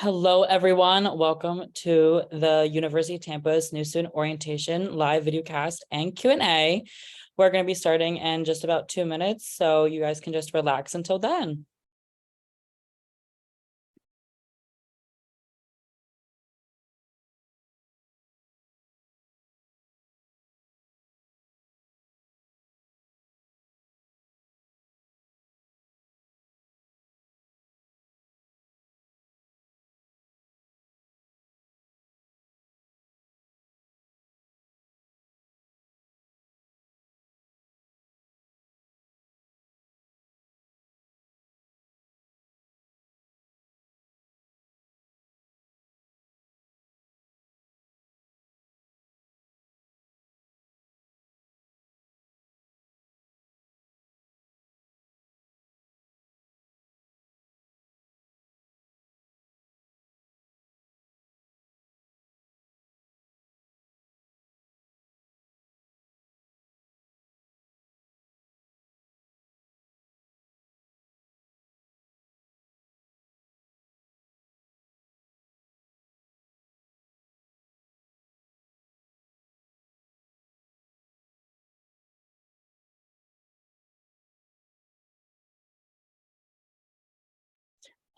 Hello, everyone. Welcome to the University of Tampa's new student orientation live video cast and Q&A. We're going to be starting in just about 2 minutes, so you guys can just relax until then.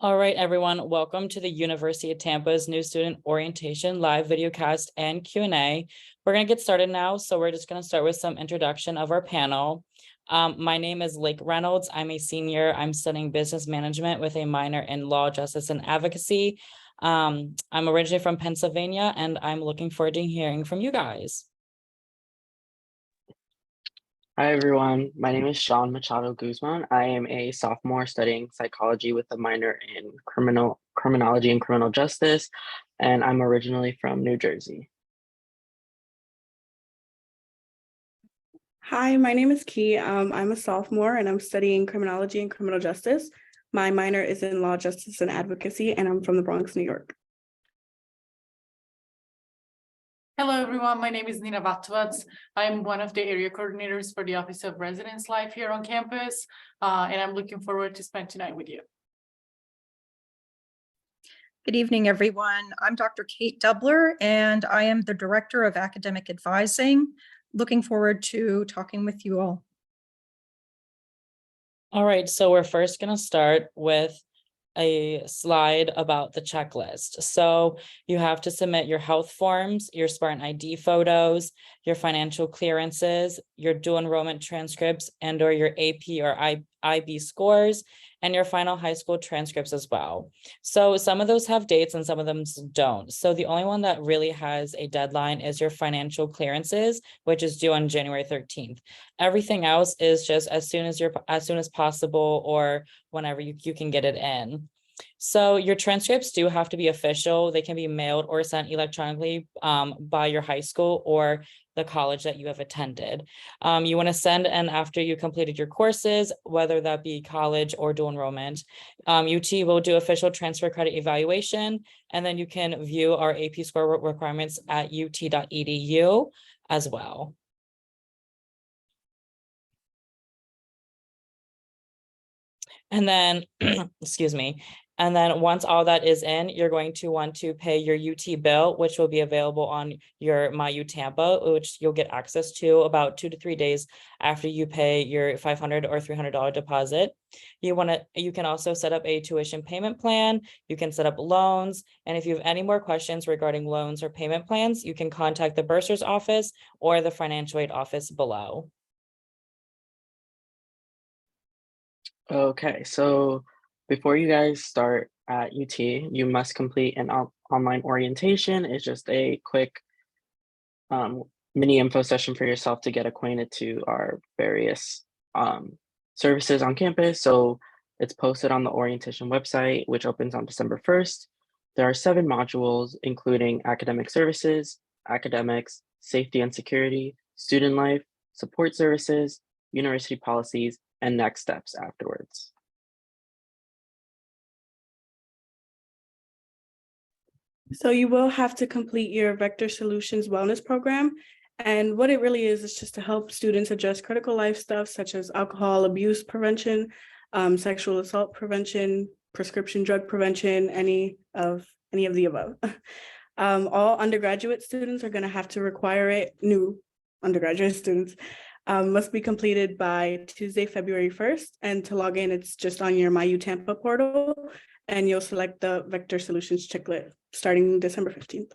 All right, everyone, welcome to the University of Tampa's new student orientation live video cast and Q&A. We're going to get started now, so we're just going to start with some introduction of our panel. My name is Lake Reynolds. I'm a senior. I'm studying business management with a minor in law, justice, and advocacy. I'm originally from Pennsylvania, and I'm looking forward to hearing from you guys. Hi, everyone. My name is Sean Machado Guzman. I am a sophomore studying psychology with a minor in criminology and criminal justice, and I'm originally from New Jersey. Hi, my name is Key. I'm a sophomore and I'm studying criminology and criminal justice. My minor is in law, justice, and advocacy, and I'm from the Bronx, New York. Hello, everyone. My name is Nina Vatovats. I'm one of the area coordinators for the Office of Residence Life here on campus, and I'm looking forward to spend tonight with you. Good evening, everyone. I'm Dr. Kate Dubler, and I am the Director of Academic Advising. Looking forward to talking with you all. All right, so we're first going to start with a slide about the checklist. So you have to submit your health forms, your Spartan ID photos, your financial clearances, your dual enrollment transcripts, and or your AP or IB scores, and your final high school transcripts as well. So some of those have dates and some of them don't. So the only one that really has a deadline is your financial clearances, which is due on January 13th. Everything else is just as soon as possible or whenever you can get it in. So your transcripts do have to be official. They can be mailed or sent electronically by your high school or the college that you have attended. You want to send in after you completed your courses, whether that be college or dual enrollment. UT will do official transfer credit evaluation, and then you can view our AP score requirements at ut.edu as well. And then, excuse me. And then once all that is in, you're going to want to pay your UT bill, which will be available on your MyU Tampa, which you'll get access to about 2 to 3 days after you pay your $500 or $300 deposit. You can also set up a tuition payment plan. You can set up loans. And if you have any more questions regarding loans or payment plans, you can contact the bursar's office or the financial aid office below. Okay, so before you guys start at UT, you must complete an online orientation. It's just a quick mini info session for yourself to get acquainted to our various services on campus. So it's posted on the orientation website, which opens on December 1st. There are 7 modules, including academic services, academics, safety and security, student life, support services, university policies, and next steps afterwards. So you will have to complete your Vector Solutions Wellness Program. And what it really is just to help students address critical life stuff such as alcohol abuse prevention, sexual assault prevention, prescription drug prevention, any of the above. All undergraduate students are going to have to require it. New undergraduate students must be completed by Tuesday, February 1st. And to log in, it's just on your MyUTampa portal, and you'll select the Vector Solutions checklist starting December 15th.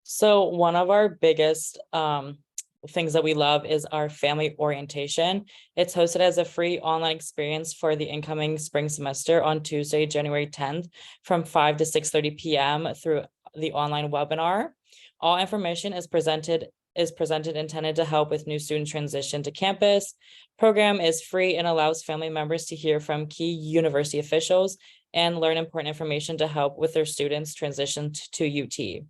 So one of our biggest things that we love is our family orientation. It's hosted as a free online experience for the incoming spring semester on Tuesday, January 10th from 5 to 6:30 p.m. through the online webinar. All information is presented intended to help with new student transition to campus. Program is free and allows family members to hear from key university officials and learn important information to help with their students' transition to UT.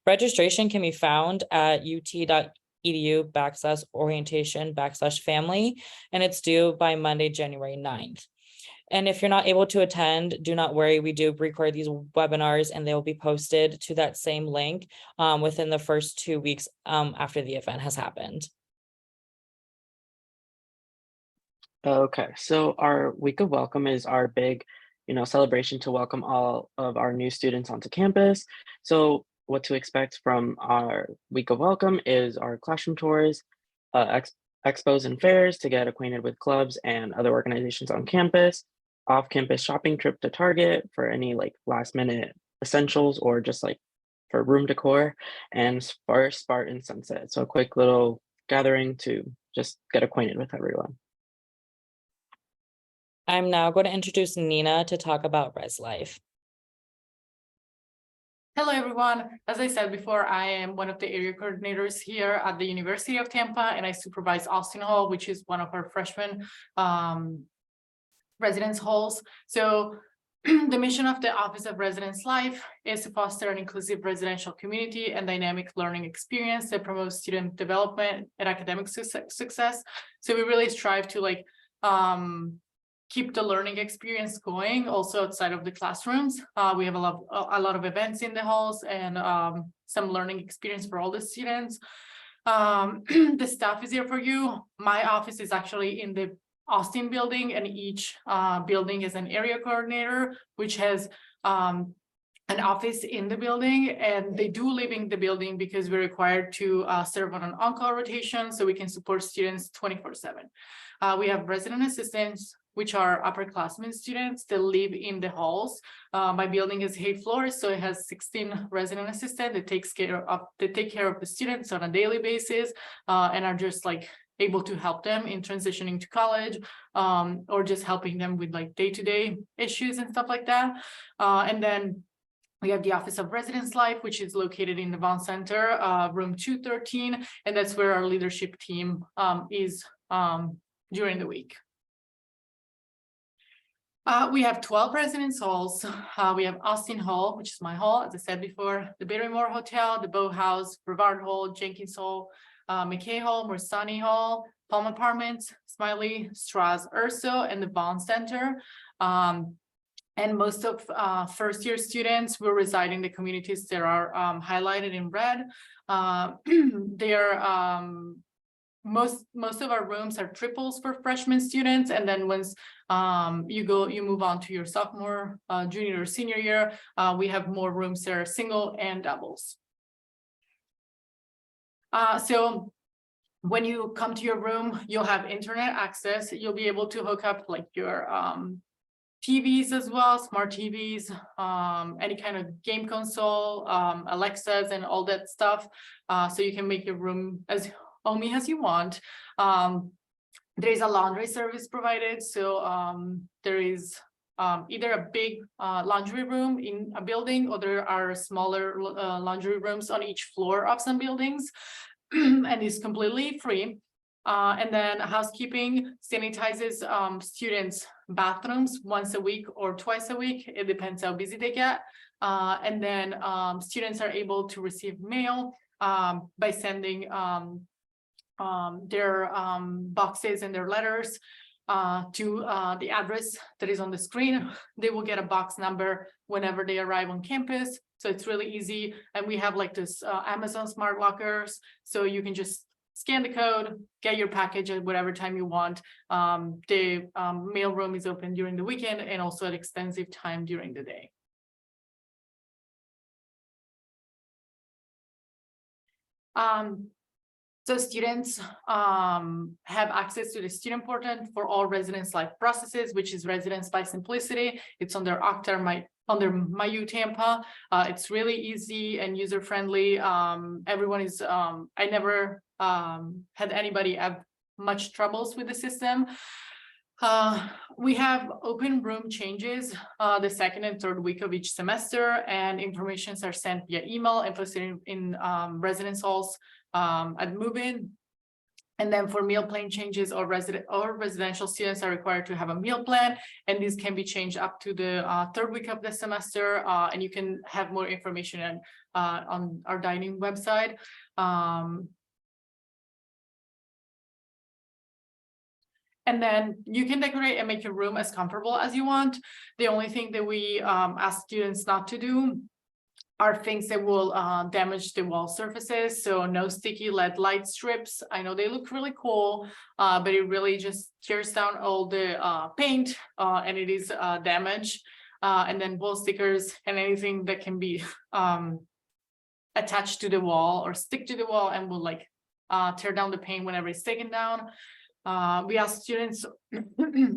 Registration can be found at ut.edu/orientation/family, and it's due by Monday, January 9th. And if you're not able to attend, do not worry. We do record these webinars and they will be posted to that same link within the first 2 weeks after the event has happened. Okay, so our week of welcome is our big, celebration to welcome all of our new students onto campus. So what to expect from our week of welcome is our classroom tours, expos and fairs to get acquainted with clubs and other organizations on campus, off-campus shopping trip to Target for any like last-minute essentials or just like for room decor, and Spartan Sunset. So a quick little gathering to just get acquainted with everyone. I'm now going to introduce Nina to talk about Res Life. Hello, everyone. As I said before, I am one of the area coordinators here at the University of Tampa, and I supervise Austin Hall, which is one of our freshman residence halls. So the mission of the Office of Residence Life is to foster an inclusive residential community and dynamic learning experience that promotes student development and academic success. So we really strive to keep the learning experience going also outside of the classrooms. We have a lot of events in the halls and some learning experience for all the students. The staff is here for you. My office is actually in the Austin building, and each building is an area coordinator, which has an office in the building, and they do live in the building because we're required to serve on an on-call rotation so we can support students 24/7. We have resident assistants, which are upperclassmen students that live in the halls. My building is 8 floors, so it has 16 resident assistants that take care of the students on a daily basis and are just like able to help them in transitioning to college or just helping them with like day-to-day issues and stuff like that. And then we have the Office of Residence Life, which is located in the Vaughn Center, room 213, and that's where our leadership team is during the week. We have 12 residence halls. We have Austin Hall, which is my hall, as I said before, the Barrymore Hotel, the Bow House, Brevard Hall, Jenkins Hall, McKay Hall, Morsani Hall, Palm Apartments, Smiley, Strauss, Urso, and the Vaughn Center. And most of first-year students will reside in the communities that are highlighted in red. Most of our rooms are triples for freshman students, and then once you move on to your sophomore, junior, or senior year, we have more rooms that are single and doubles. So when you come to your room, you'll have internet access. You'll be able to hook up like your TVs as well, smart TVs, any kind of game console, Alexas, and all that stuff. So you can make your room as homey as you want. There is a laundry service provided. So there is either a big laundry room in a building, or there are smaller laundry rooms on each floor of some buildings, and it's completely free. And then housekeeping sanitizes students' bathrooms once a week or twice a week. It depends how busy they get. And then students are able to receive mail by sending their boxes and their letters to the address that is on the screen. They will get a box number whenever they arrive on campus. So it's really easy. And we have like this Amazon smart lockers. So you can just scan the code, get your package at whatever time you want. The mail room is open during the weekend and also at extensive time during the day. So students have access to the student portal for all residence life processes, which is Residence by Simplicity. It's under Okta, under MyU Tampa. It's really easy and user friendly. Everyone is, I never had anybody have much troubles with the system. We have open room changes the second and third week of each semester, and informations are sent via email and posted in residence halls at move-in. And then for meal plan changes, or residential students are required to have a meal plan, and these can be changed up to the third week of the semester. And you can have more information on our dining website. And then you can decorate and make your room as comfortable as you want. The only thing that we ask students not to do are things that will damage the wall surfaces. So no sticky LED light strips. I know they look really cool, but it really just tears down all the paint and it is damaged. And then wall stickers and anything that can be attached to the wall or stick to the wall and will like tear down the paint whenever it's taken down. We ask students,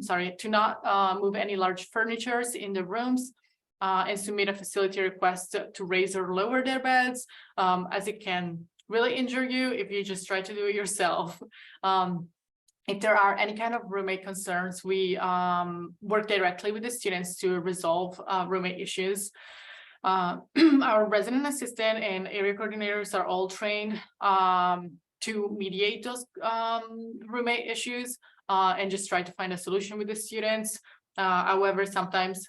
sorry, to not move any large furnitures in the rooms and submit a facility request to raise or lower their beds, as it can really injure you if you just try to do it yourself. If there are any kind of roommate concerns, we work directly with the students to resolve roommate issues. Our resident assistant and area coordinators are all trained to mediate those roommate issues and just try to find a solution with the students. However, sometimes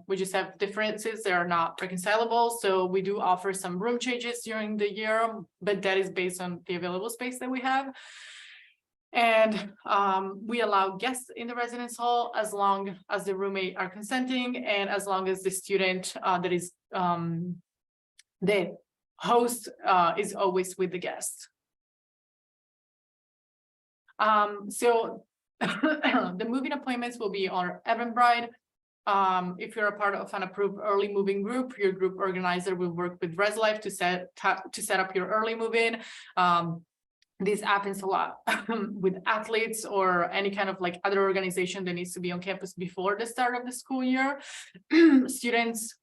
we just have differences that are not reconcilable. So we do offer some room changes during the year, but that is based on the available space that we have. And we allow guests in the residence hall as long as the roommate are consenting and as long as the student that is the host is always with the guest. So the moving appointments will be on Eventbrite. If you're a part of an approved early moving group, your group organizer will work with ResLife to set up your early move-in. This happens a lot with athletes or any kind of like other organization that needs to be on campus before the start of the school year. Students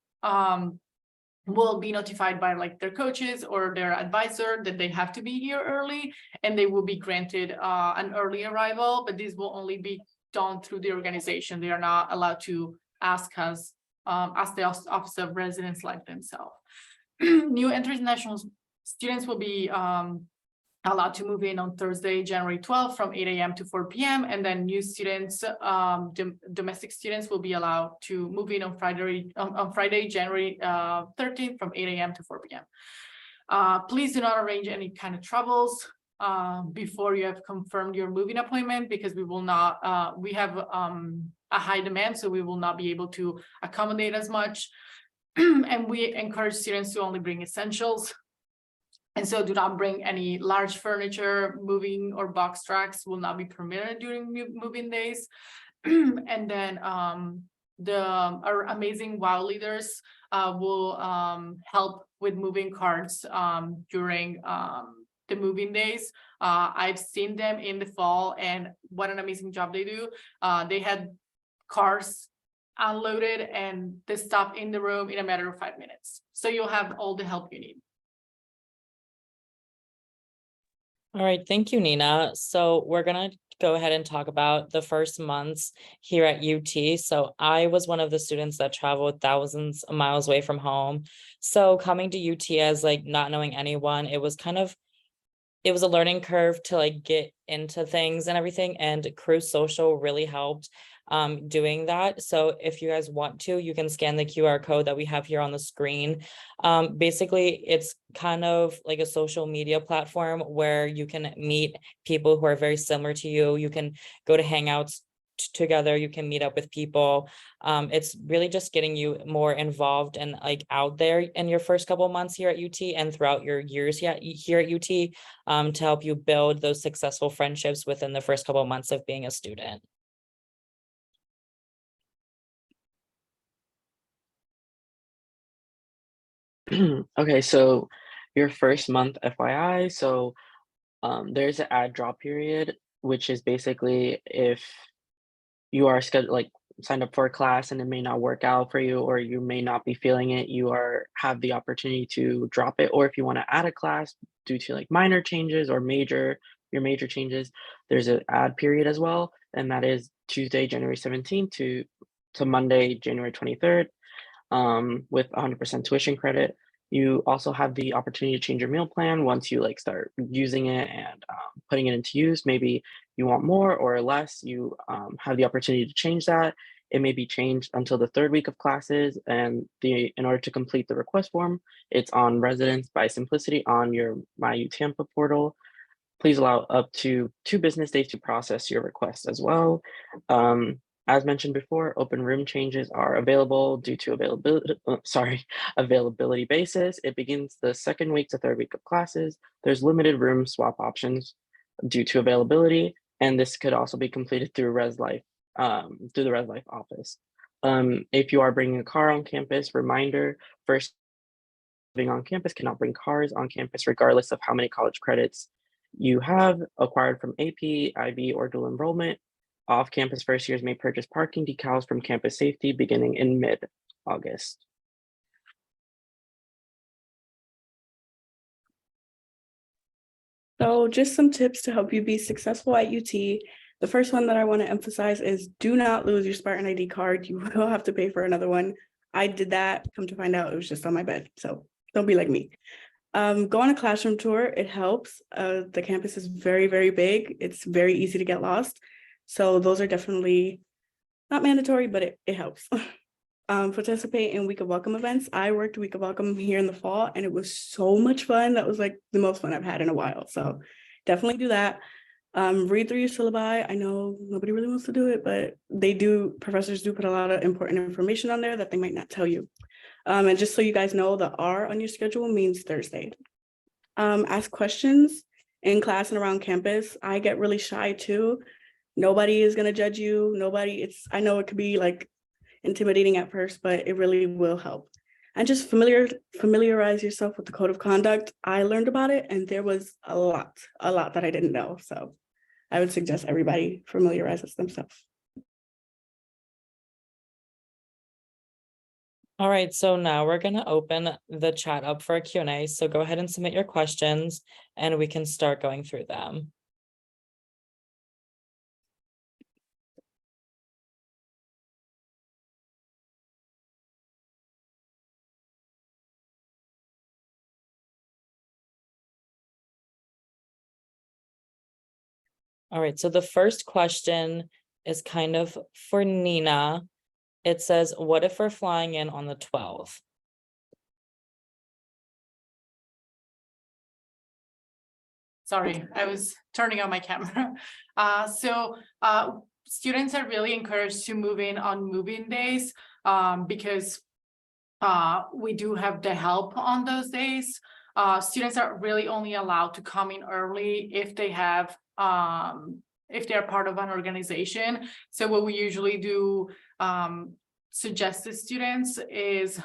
will be notified by like their coaches or their advisor that they have to be here early, and they will be granted an early arrival, but this will only be done through the organization. They are not allowed to ask us, ask the Office of Residence Life themselves. New international students will be allowed to move in on Thursday, January 12th from 8 a.m. to 4 p.m. And then new students, domestic students will be allowed to move in on Friday, January 13th from 8 a.m. to 4 p.m. Please do not arrange any kind of travels before you have confirmed your moving appointment, because we will not, we have a high demand, so we will not be able to accommodate as much. And we encourage students to only bring essentials. And so do not bring any large furniture. Moving or box tracks will not be permitted during moving days. And then our amazing WOW leaders will help with moving carts during the moving days. I've seen them in the fall, and what an amazing job they do. They had cars unloaded and the stuff in the room in a matter of 5 minutes. So you'll have all the help you need. All right, thank you, Nina. So we're gonna go ahead and talk about the first months here at UT. So I was one of the students that traveled thousands of miles away from home. So coming to UT as like not knowing anyone, it was a learning curve to like get into things and everything, and Cruise Social really helped doing that. So if you guys want to, you can scan the QR code that we have here on the screen. Basically, it's kind of like a social media platform where you can meet people who are very similar to you. You can go to Hangouts together, you can meet up with people. It's really just getting you more involved and like out there in your first couple months here at UT and throughout your years here at UT, to help you build those successful friendships within the first couple months of being a student. Okay, so your first month FYI, so there's an add drop period, which is basically if you are scheduled like signed up for a class and it may not work out for you, or you may not be feeling it, you have the opportunity to drop it. Or if you want to add a class due to like minor changes or your major changes, there's an add period as well, and that is Tuesday, January 17th to Monday, January 23rd, with 100% tuition credit. You also have the opportunity to change your meal plan once you like start using it and putting it into use. Maybe you want more or less, you have the opportunity to change that. It may be changed until the third week of classes, and in order to complete the request form, it's on Residence by Simplicity on your My U Tampa portal. Please allow up to 2 business days to process your request as well. As mentioned before, open room changes are available due to availability basis. It begins the second week to third week of classes. There's limited room swap options due to availability, and this could also be completed through ResLife, through the ResLife office. If you are bringing a car on campus, reminder, first living on campus cannot bring cars on campus regardless of how many college credits you have acquired from AP, IB, or dual enrollment. Off-campus first years may purchase parking decals from Campus Safety beginning in mid-August. So just some tips to help you be successful at UT. The first one that I want to emphasize is do not lose your Spartan ID card. You will have to pay for another one. I did that, come to find out it was just on my bed. So don't be like me. Go on a classroom tour, it helps. The campus is very, very big. It's very easy to get lost. So those are definitely not mandatory, but it helps. Participate in Week of Welcome events. I worked Week of Welcome here in the fall and it was so much fun. That was like the most fun I've had in a while. So definitely do that. Read through your syllabi. I know nobody really wants to do it, but professors do put a lot of important information on there that they might not tell you. And just so you guys know, the R on your schedule means Thursday. Ask questions in class and around campus. I get really shy too. Nobody is gonna judge you. I know it could be like intimidating at first, but it really will help. And just familiarize yourself with the code of conduct. I learned about it and there was a lot that I didn't know. So I would suggest everybody familiarizes themselves. All right, so now we're gonna open the chat up for a Q&A. So go ahead and submit your questions and we can start going through them. All right, so the first question is kind of for Nina. It says, what if we're flying in on the 12th? Sorry, I was turning on my camera. Students are really encouraged to move in on move-in days because we do have the help on those days. Students are really only allowed to come in early if they have if they're part of an organization. So what we usually do suggest to students is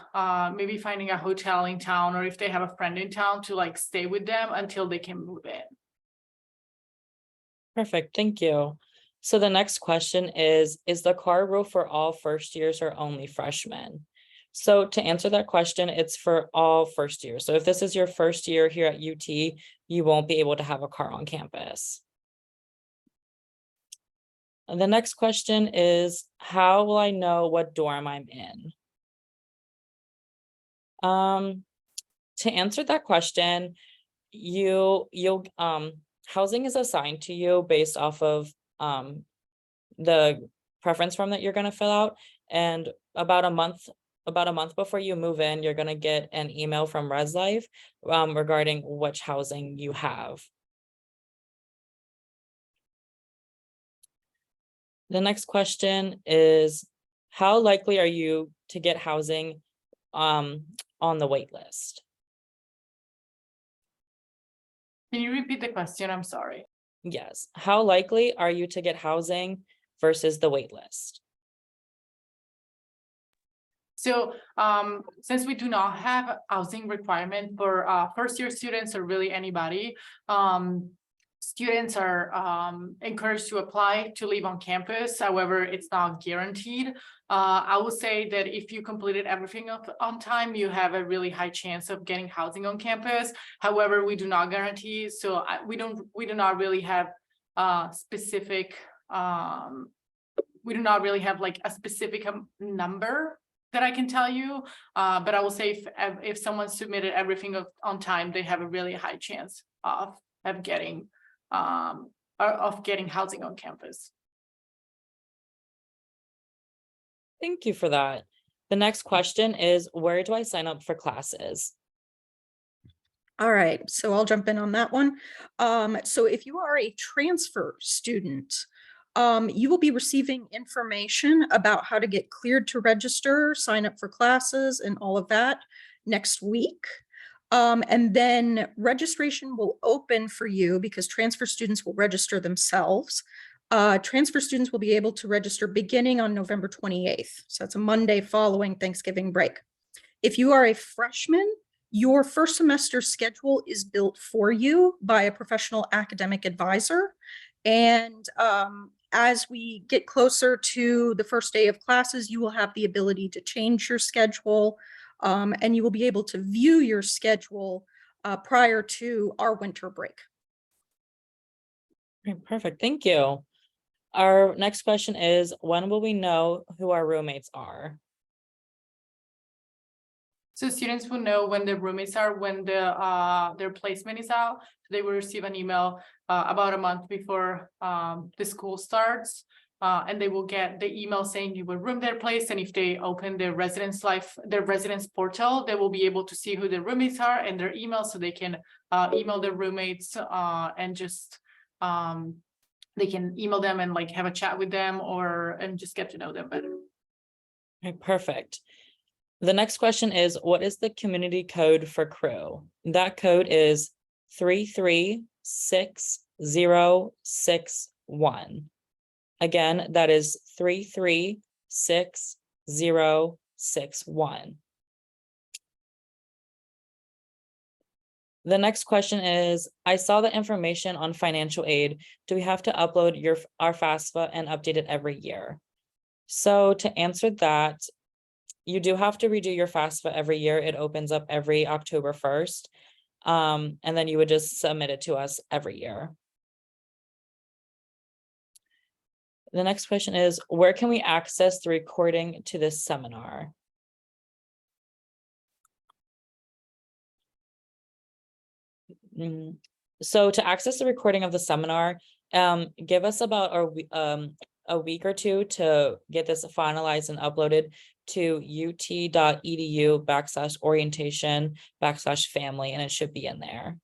maybe finding a hotel in town, or if they have a friend in town, to like stay with them until they can move in. Perfect, thank you. So the next question is the car rule for all first years or only freshmen? So to answer that question, it's for all first years. So if this is your first year here at UT, you won't be able to have a car on campus. And the next question is, how will I know what dorm I'm in? To answer that question, housing is assigned to you based off of the preference form that you're going to fill out, and about a month before you move in, you're going to get an email from ResLife regarding which housing you have. The next question is, how likely are you to get housing on the wait list? Can you repeat the question? I'm sorry. Yes, how likely are you to get housing versus the wait list? So since we do not have housing requirement for first year students or really anybody, students are encouraged to apply to live on campus. However, it's not guaranteed. I would say that if you completed everything on time, you have a really high chance of getting housing on campus. However, we do not guarantee, so we do not really have specific. We do not really have like a specific number that I can tell you, but I will say if someone submitted everything on time, they have a really high chance of getting housing on campus. Thank you for that. The next question is, where do I sign up for classes? All right, so I'll jump in on that one. So if you are a transfer student, you will be receiving information about how to get cleared to register, sign up for classes and all of that next week. And then registration will open for you because transfer students will register themselves. Transfer students will be able to register beginning on November 28th. So that's a Monday following Thanksgiving break. If you are a freshman, your first semester schedule is built for you by a professional academic advisor. And as we get closer to the first day of classes, you will have the ability to change your schedule, and you will be able to view your schedule prior to our winter break. Okay, perfect, thank you. Our next question is, when will we know who our roommates are? So students will know when their roommates are, when their placement is out. They will receive an email about a month before the school starts. And they will get the email saying you will room their place. And if they open their residence portal, they will be able to see who their roommates are and their email, so they can email their roommates and just they can email them and like have a chat with them and just get to know them better. Okay, perfect. The next question is, what is the community code for Crew? That code is 336061. Again, that is 336061. The next question is, I saw the information on financial aid. Do we have to upload our FAFSA and update it every year? So to answer that, you do have to redo your FAFSA every year. It opens up every October 1st. And then you would just submit it to us every year. The next question is, where can we access the recording to this seminar? So to access the recording of the seminar, give us about a week or two to get this finalized and uploaded to ut.edu/orientation/family, and it should be in there.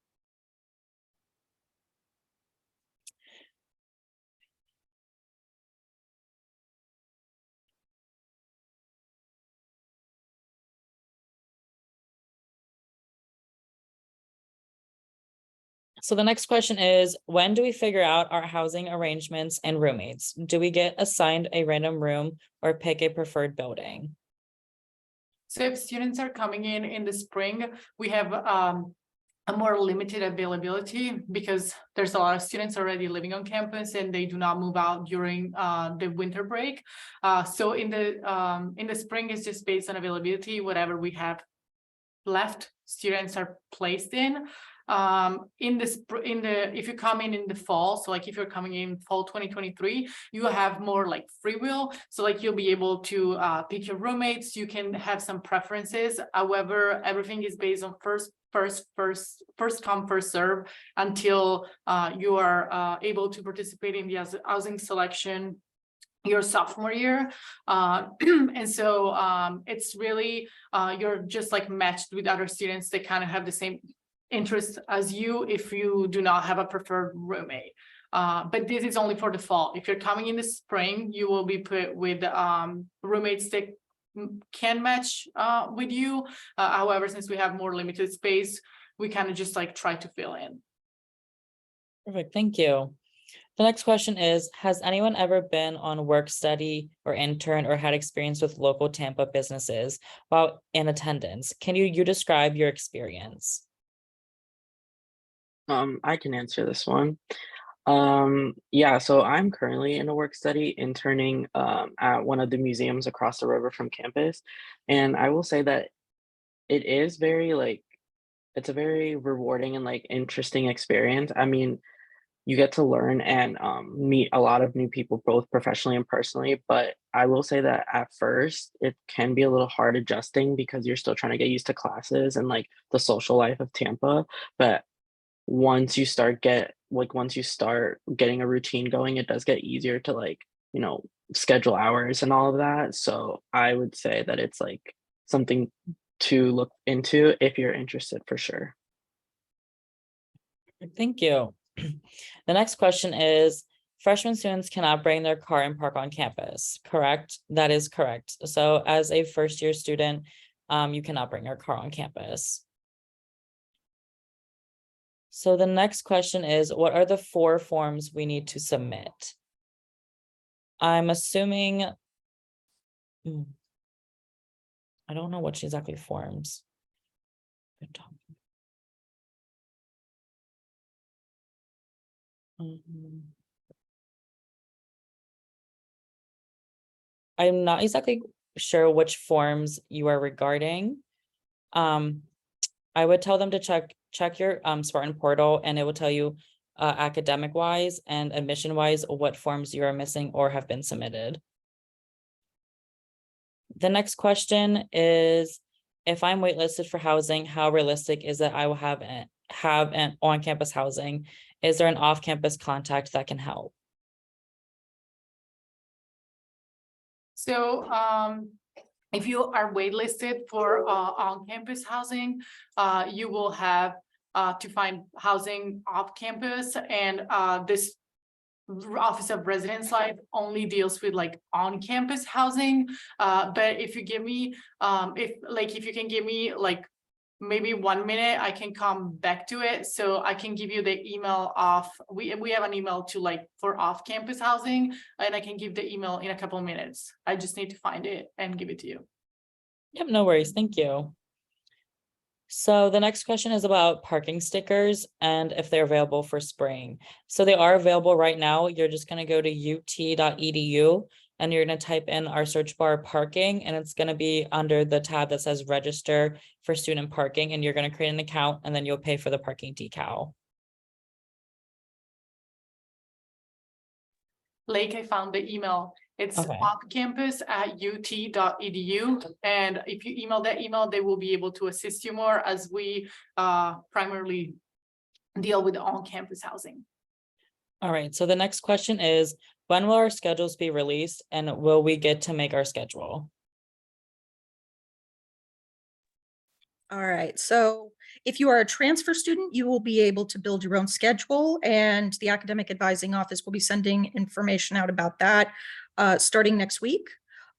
So the next question is, when do we figure out our housing arrangements and roommates? Do we get assigned a random room or pick a preferred building? So if students are coming in the spring, we have a more limited availability because there's a lot of students already living on campus and they do not move out during the winter break. So in the spring, it's just based on availability. Whatever we have left, students are placed in. If you come in the fall, so like if you're coming in fall 2023, you have more like free will. So like you'll be able to pick your roommates. You can have some preferences. However, everything is based on first come, first serve until you are able to participate in the housing selection your sophomore year. And so it's really you're just like matched with other students that kind of have the same interest as you if you do not have a preferred roommate. But this is only for the fall. If you're coming in the spring, you will be put with roommates that can match with you. However, since we have more limited space, we kind of just like try to fill in. Perfect, thank you. The next question is, has anyone ever been on work study or intern or had experience with local Tampa businesses while in attendance? Can you describe your experience? I can answer this one. Yeah, so I'm currently in a work study interning at one of the museums across the river from campus. And I will say that it is very like it's a very rewarding and like interesting experience. I mean, you get to learn and meet a lot of new people, both professionally and personally. But I will say that at first, it can be a little hard adjusting because you're still trying to get used to classes and like the social life of Tampa. But once you start getting a routine going, it does get easier to like, schedule hours and all of that. So I would say that it's like something to look into if you're interested for sure. Thank you. The next question is, freshman students cannot bring their car and park on campus, correct? That is correct. So as a first year student, you cannot bring your car on campus. So the next question is, what are the 4 forms we need to submit? I'm assuming. I don't know which exactly forms. Good talk. I'm not exactly sure which forms you are regarding. I would tell them to check your Spartan portal, and it will tell you academic wise and admission wise what forms you are missing or have been submitted. The next question is, if I'm waitlisted for housing, how realistic is it I will have an on-campus housing? Is there an off-campus contact that can help? So if you are waitlisted for on-campus housing, you will have to find housing off campus, and this Office of Residence Life only deals with like on-campus housing. But if you give me, if you can give me like maybe 1 minute, I can come back to it. So I can give you the email of, we have an email to like for off-campus housing, and I can give the email in a couple of minutes. I just need to find it and give it to you. Yep, no worries, thank you. So the next question is about parking stickers and if they're available for spring. So they are available right now. You're just going to go to ut.edu and you're going to type in our search bar parking, and it's going to be under the tab that says register for student parking, and you're going to create an account and then you'll pay for the parking decal. Lake, I found the email. It's Okay. offcampus@ut.edu. And if you email that email, they will be able to assist you more, as we primarily deal with on-campus housing. All right, so the next question is, when will our schedules be released and will we get to make our schedule? All right, so if you are a transfer student, you will be able to build your own schedule, and the Academic Advising Office will be sending information out about that starting next week.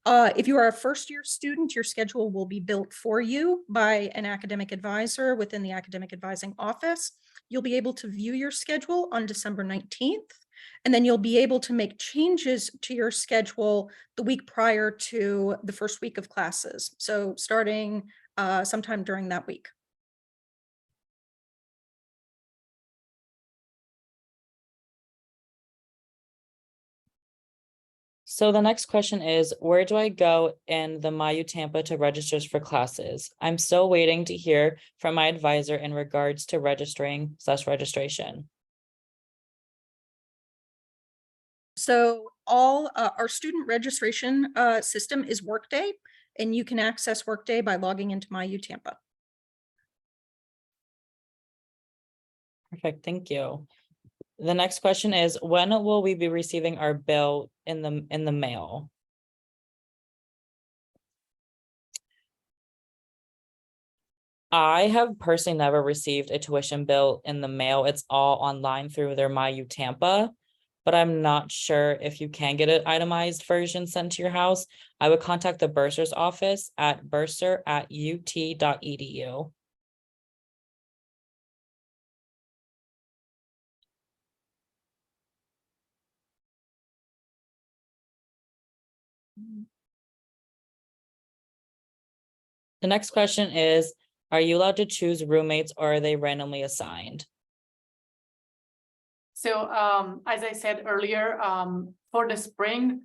If you are a first-year student, your schedule will be built for you by an academic advisor within the Academic Advising Office. You'll be able to view your schedule on December 19th, and then you'll be able to make changes to your schedule the week prior to the first week of classes. So starting sometime during that week. So the next question is, where do I go in the MyU Tampa to register for classes? I'm still waiting to hear from my advisor in regards to registration. So all our student registration system is Workday, and you can access Workday by logging into MyU Tampa. Perfect, thank you. The next question is, when will we be receiving our bill in the mail? I have personally never received a tuition bill in the mail. It's all online through their MyU Tampa. But I'm not sure if you can get an itemized version sent to your house. I would contact the bursar's office at bursar@ut.edu. The next question is, are you allowed to choose roommates or are they randomly assigned? So as I said earlier, for the spring,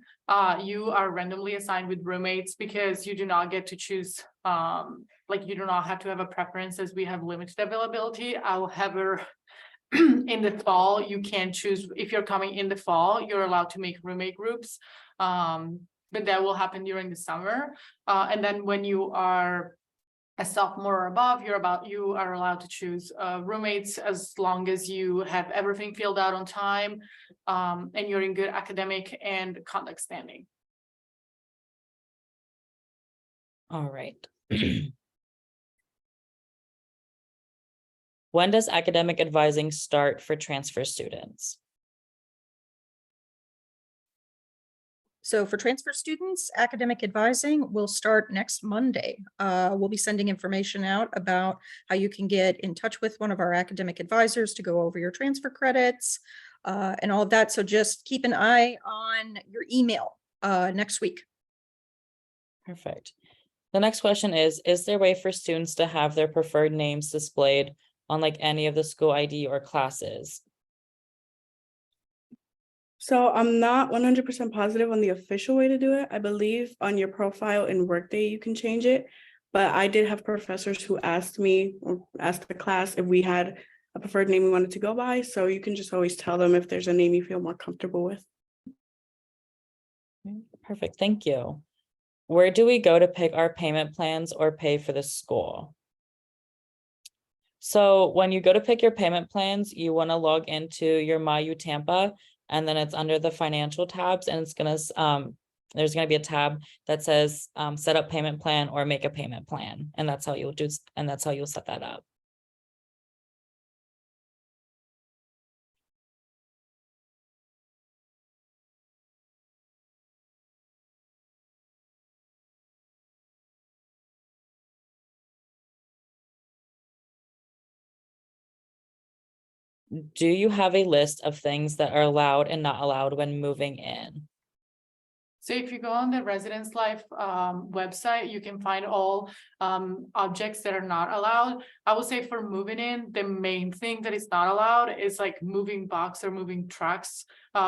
you are randomly assigned with roommates because you do not get to choose, like you do not have to have a preference as we have limited availability. However, in the fall, you can choose, if you're coming in the fall, you're allowed to make roommate groups. But that will happen during the summer. And then when you are a sophomore or above, you are allowed to choose roommates as long as you have everything filled out on time, and you're in good academic and conduct standing. All right. When does academic advising start for transfer students? So for transfer students, academic advising will start next Monday. We'll be sending information out about how you can get in touch with one of our academic advisors to go over your transfer credits and all of that. So just keep an eye on your email next week. Perfect. The next question is there a way for students to have their preferred names displayed on like any of the school ID or classes? So I'm not 100% positive on the official way to do it. I believe on your profile in Workday, you can change it. But I did have professors who asked me or asked the class if we had a preferred name we wanted to go by. So you can just always tell them if there's a name you feel more comfortable with. Perfect, thank you. Where do we go to pick our payment plans or pay for the school? So when you go to pick your payment plans, you want to log into your MyU Tampa, and then it's under the financial tabs, and it's gonna there's gonna be a tab that says set up payment plan or make a payment plan, and that's how you'll do, and that's how you'll set that up. Do you have a list of things that are allowed and not allowed when moving in? So if you go on the Residence Life website, you can find all objects that are not allowed. I would say for moving in, the main thing that is not allowed is like moving box or moving trucks.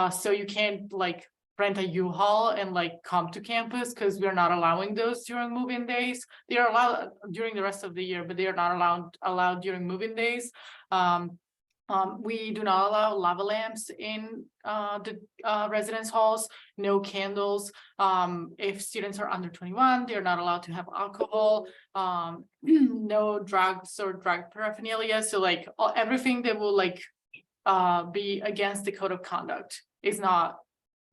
So you can't like rent a U-Haul and like come to campus because we're not allowing those during move-in days. They are allowed during the rest of the year, but they are not allowed during move-in days. We do not allow lava lamps in the residence halls, no candles. If students are under 21, they're not allowed to have alcohol, no drugs or drug paraphernalia. So like everything that will like be against the code of conduct is not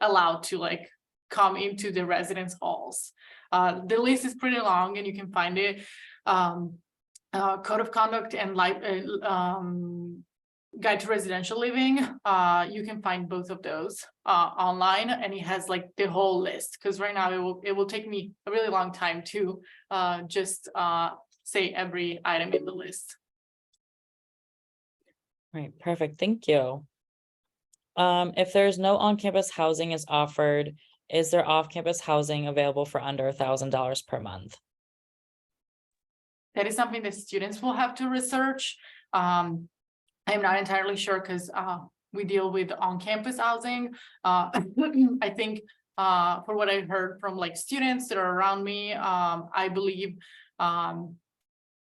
allowed to like come into the residence halls. The list is pretty long and you can find it. Code of conduct and Guide to Residential Living, you can find both of those online, and it has like the whole list, because right now it will take me a really long time to just say every item in the list. Right, perfect, thank you. If there's no on-campus housing is offered, is there off-campus housing available for under $1,000 per month? That is something that students will have to research. I'm not entirely sure because we deal with on-campus housing. I think for what I've heard from like students that are around me, I believe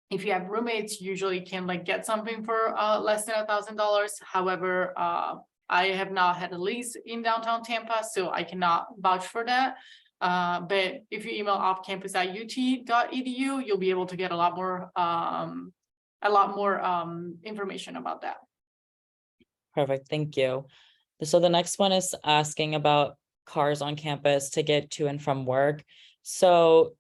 if you have roommates, you usually can like get something for less than $1,000. However, I have not had a lease in downtown Tampa, so I cannot vouch for that. But if you email offcampus@ut.edu, you'll be able to get a lot more information about that. Perfect, thank you. So the next one is asking about cars on campus to get to and from work. So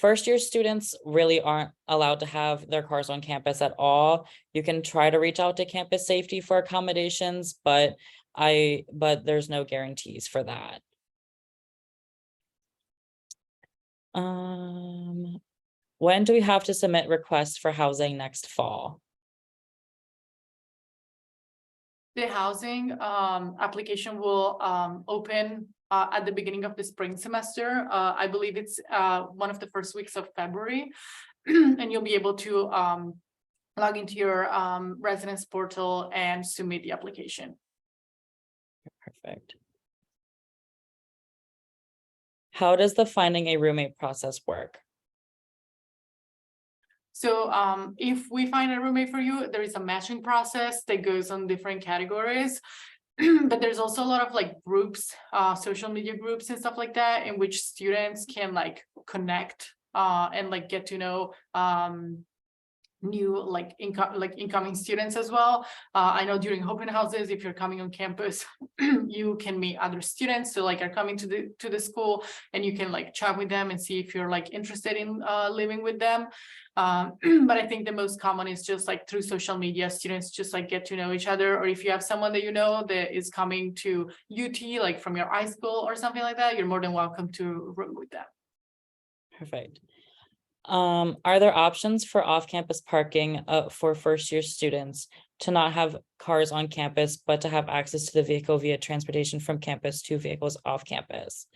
First year students really aren't allowed to have their cars on campus at all. You can try to reach out to campus safety for accommodations, but there's no guarantees for that. When do we have to submit requests for housing next fall? The housing application will open at the beginning of the spring semester. I believe it's one of the first weeks of February. And you'll be able to log into your residence portal and submit the application. Perfect. How does the finding a roommate process work? So if we find a roommate for you, there is a matching process that goes on different categories. But there's also a lot of like groups, social media groups and stuff like that, in which students can like connect and like get to know new like incoming students as well. I know during open houses, if you're coming on campus, you can meet other students who like are coming to the school, and you can like chat with them and see if you're like interested in living with them. But I think the most common is just like through social media, students just like get to know each other, or if you have someone that you know that is coming to UT, like from your high school or something like that, you're more than welcome to room with them. Perfect. Are there options for off-campus parking for first-year students to not have cars on campus, but to have access to the vehicle via transportation from campus to vehicles off campus?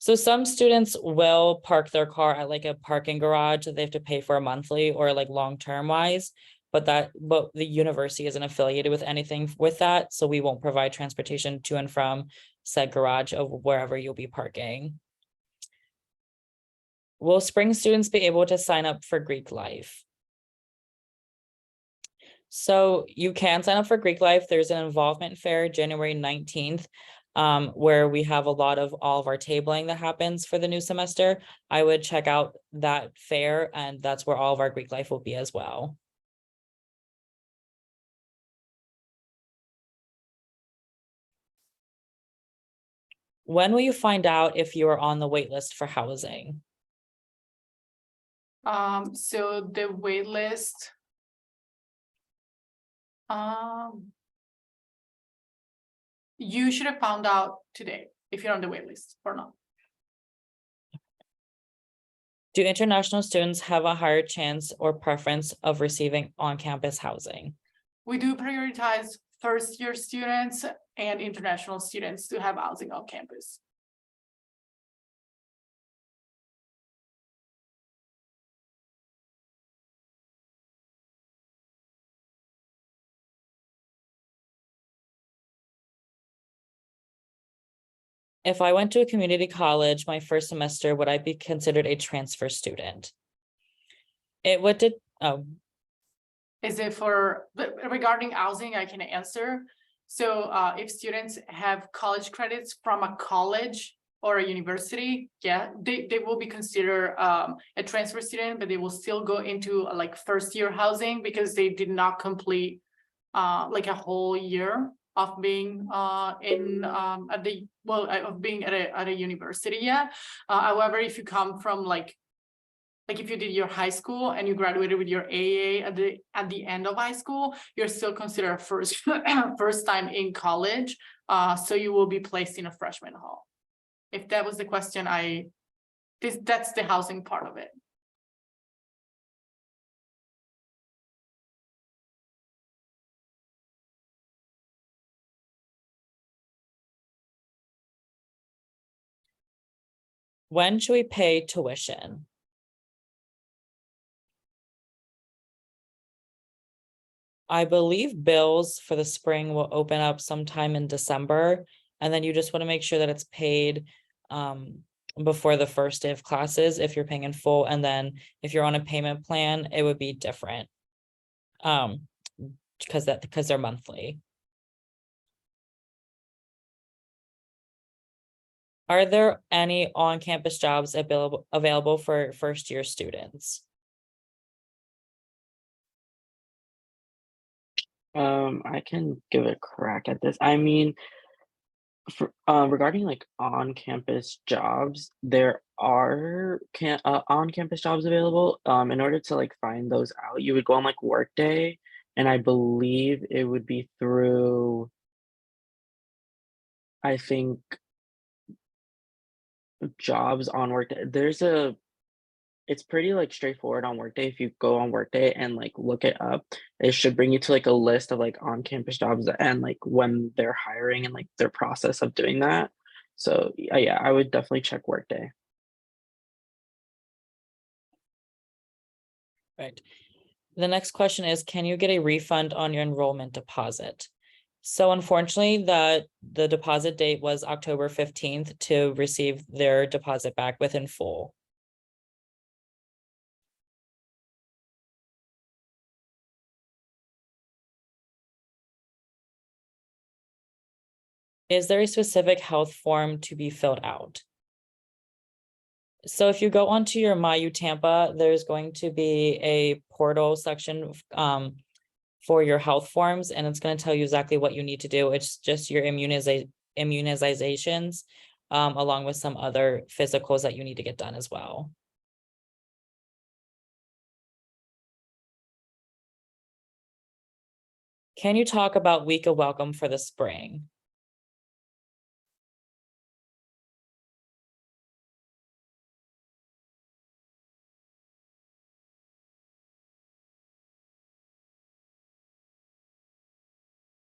So some students will park their car at like a parking garage that they have to pay for monthly or like long-term wise, but the university isn't affiliated with anything with that, so we won't provide transportation to and from said garage of wherever you'll be parking. Will spring students be able to sign up for Greek Life? So you can sign up for Greek Life. There's an involvement fair January 19th, where we have all of our tabling that happens for the new semester. I would check out that fair, and that's where all of our Greek Life will be as well. When will you find out if you are on the wait list for housing? So the wait list. You should have found out today if you're on the wait list or not. Do international students have a higher chance or preference of receiving on-campus housing? We do prioritize first-year students and international students to have housing on campus. If I went to a community college my first semester, would I be considered a transfer student? It would, Is it regarding housing, I can answer. So if students have college credits from a college or a university, yeah, they will be considered a transfer student, but they will still go into like first year housing because they did not complete like a whole year of being of being at a university yet. However, if you come from like if you did your high school and you graduated with your AA at the end of high school, you're still considered first time in college. So you will be placed in a freshman hall. If that was the question, that's the housing part of it. when should we pay tuition? I believe bills for the spring will open up sometime in December, and then you just want to make sure that it's paid before the first day of classes if you're paying in full, and then if you're on a payment plan, it would be different. Because they're monthly. Are there any on-campus jobs available for first-year students? I can give a crack at this. I mean, Regarding like on-campus jobs, there are on-campus jobs available. In order to like find those out, you would go on like Workday, and I believe it would be through, I think, jobs on Workday. It's pretty like straightforward on Workday. If you go on Workday and like look it up, it should bring you to like a list of like on-campus jobs and like when they're hiring and like their process of doing that. So yeah, I would definitely check Workday. Right. The next question is, can you get a refund on your enrollment deposit? So unfortunately, the deposit date was October 15th to receive their deposit back within full. Is there a specific health form to be filled out? So if you go onto your MyU Tampa, there's going to be a portal section for your health forms, and it's going to tell you exactly what you need to do. It's just your immunizations, along with some other physicals that you need to get done as well. Can you talk about Week of Welcome for the spring?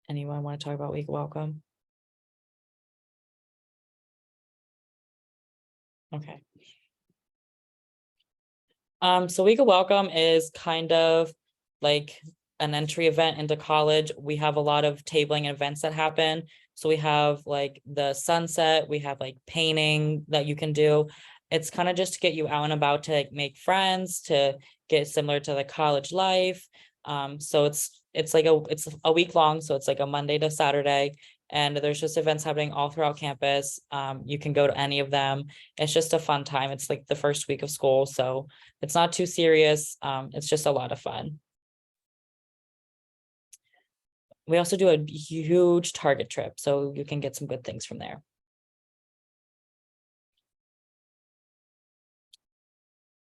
Anyone want to talk about Week of Welcome? Okay. So Week of Welcome is kind of like an entry event into college. We have a lot of tabling events that happen. So we have like the sunset, we have like painting that you can do. It's kind of just to get you out and about to like make friends, to get similar to the college life. So it's a week long, so it's like a Monday to Saturday. And there's just events happening all throughout campus. You can go to any of them. It's just a fun time. It's like the first week of school, so it's not too serious. It's just a lot of fun. We also do a huge Target trip, so you can get some good things from there.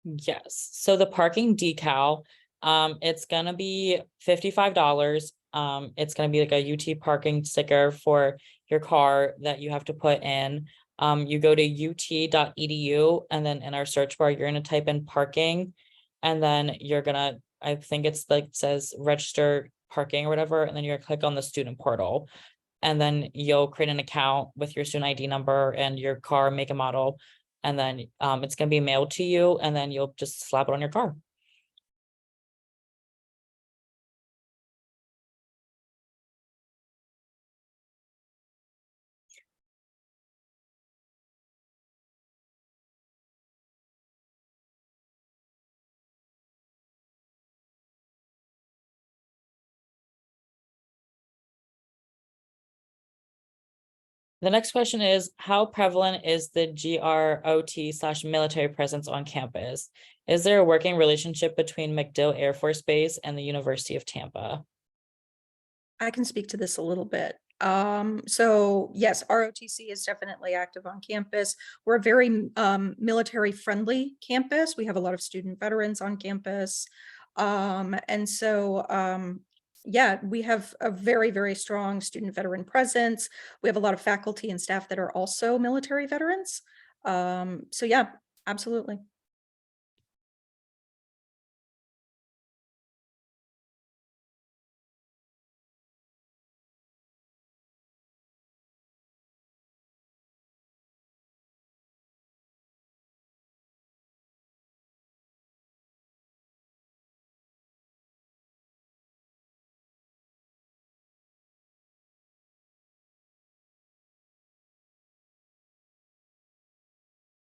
Yes, so the parking decal, it's gonna be $55. It's gonna be like a UT parking sticker for your car that you have to put in. You go to ut.edu, and then in our search bar, you're gonna type in parking, and then you're gonna, I think it's like says register parking or whatever, and then you're gonna click on the student portal. And then you'll create an account with your student ID number and your car make and model. And then it's gonna be mailed to you, and then you'll just slap it on your car. The next question is, how prevalent is the GROT/military presence on campus? Is there a working relationship between MacDill Air Force Base and the University of Tampa? I can speak to this a little bit. So yes, ROTC is definitely active on campus. We're a very military friendly campus. We have a lot of student veterans on campus. And so yeah, we have a very, very strong student veteran presence. We have a lot of faculty and staff that are also military veterans. So yeah, absolutely.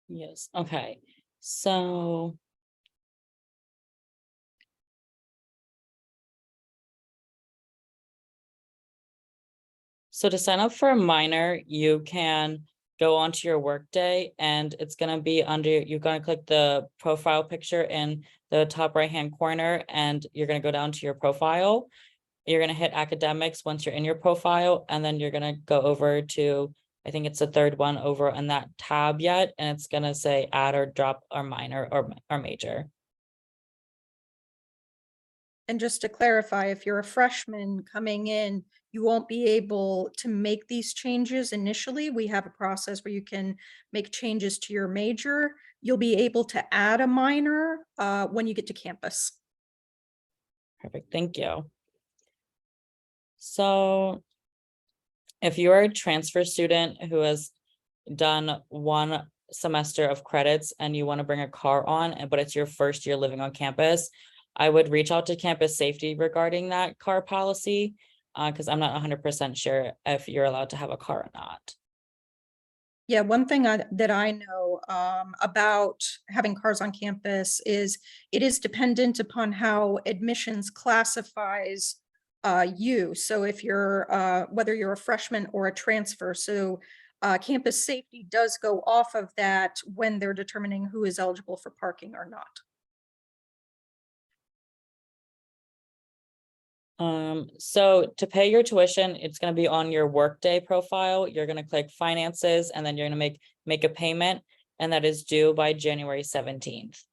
Yes, okay, so. So to sign up for a minor, you can go onto your Workday, and it's gonna be under, you're gonna click the profile picture in the top right-hand corner, and you're gonna go down to your profile. You're gonna hit academics once you're in your profile, and then you're gonna go over to I think it's the third one over on that tab yet, and it's gonna say add or drop or minor or major. And just to clarify, if you're a freshman coming in, you won't be able to make these changes initially. We have a process where you can make changes to your major. You'll be able to add a minor when you get to campus. Perfect, thank you. So if you're a transfer student who has done one semester of credits and you want to bring a car on, but it's your first year living on campus, I would reach out to campus safety regarding that car policy, because I'm not 100% sure if you're allowed to have a car or not. Yeah, one thing that I know about having cars on campus is it is dependent upon how admissions classifies you. So if you're, whether you're a freshman or a transfer, so campus safety does go off of that when they're determining who is eligible for parking or not. So to pay your tuition, it's gonna be on your workday profile. You're gonna click finances and then you're gonna make a payment, and that is due by January 17th.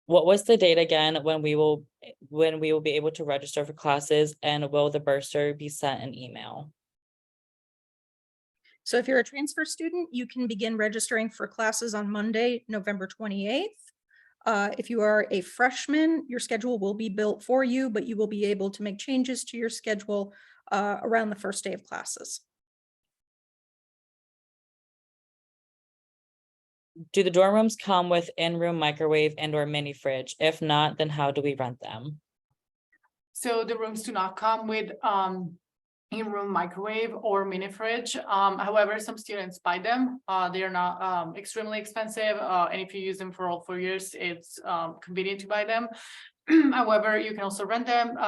What was the date again when we will be able to register for classes, and will the bursar be sent an email? So if you're a transfer student, you can begin registering for classes on Monday, November 28th. If you are a freshman, your schedule will be built for you, but you will be able to make changes to your schedule around the first day of classes. Do the dorm rooms come with in-room microwave and or mini fridge? If not, then how do we rent them? So the rooms do not come with in-room microwave or mini fridge. However, some students buy them. They are not extremely expensive. And if you use them for all 4 years, it's convenient to buy them. However, you can also rent them.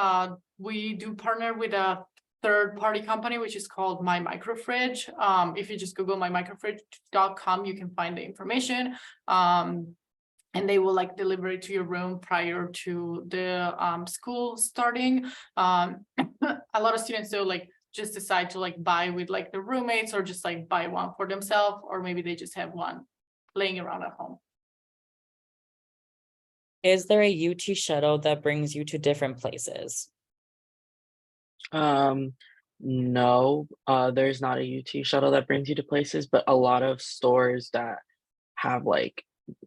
We do partner with a third-party company, which is called My Microfridge. If you just Google mymicrofridge.com, you can find the information. And they will like deliver it to your room prior to the school starting. A lot of students though like just decide to like buy with like their roommates, or just like buy one for themselves, or maybe they just have one laying around at home. Is there a UT shuttle that brings you to different places? No, there's not a UT shuttle that brings you to places, but a lot of stores that have like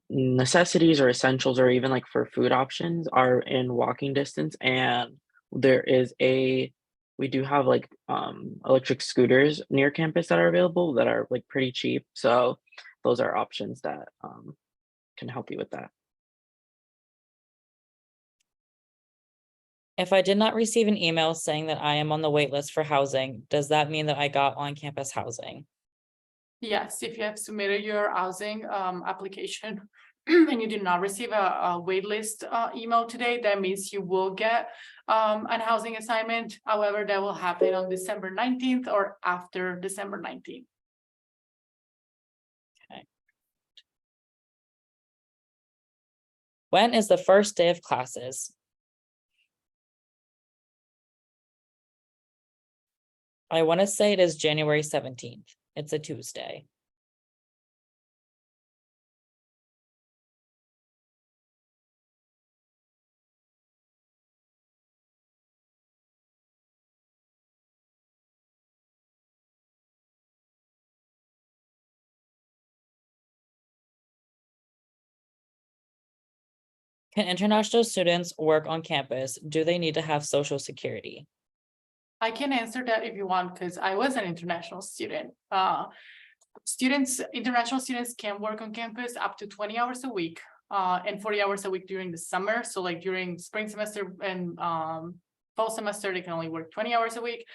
necessities or essentials or even like for food options are in walking distance, and we do have like electric scooters near campus that are available that are like pretty cheap. So those are options that can help you with that. If I did not receive an email saying that I am on the wait list for housing, does that mean that I got on-campus housing? Yes, if you have submitted your housing application and you did not receive a waitlist email today, that means you will get an housing assignment. However, that will happen on December 19th or after December 19th. When is the first day of classes? I want to say it is January 17th. It's a Tuesday. Can international students work on campus? Do they need to have social security? I can answer that if you want, because I was an international student. International students can work on campus up to 20 hours a week and 40 hours a week during the summer. So like during spring semester and fall semester, they can only work 20 hours a week.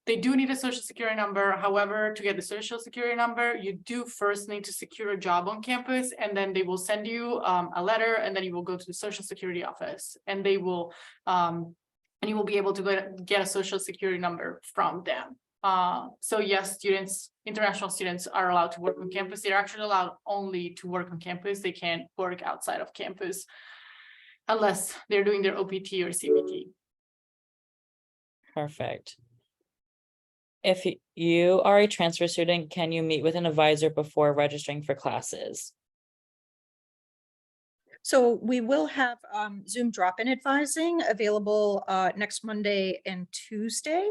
They do need a social security number. However, to get the social security number, you do first need to secure a job on campus, and then they will send you a letter, and then you will go to the social security office, and they will and you will be able to get a social security number from them. So yes, international students are allowed to work on campus. They're actually allowed only to work on campus. They can't work outside of campus unless they're doing their OPT or CPT. Perfect. If you are a transfer student, can you meet with an advisor before registering for classes? So we will have Zoom drop-in advising available next Monday and Tuesday.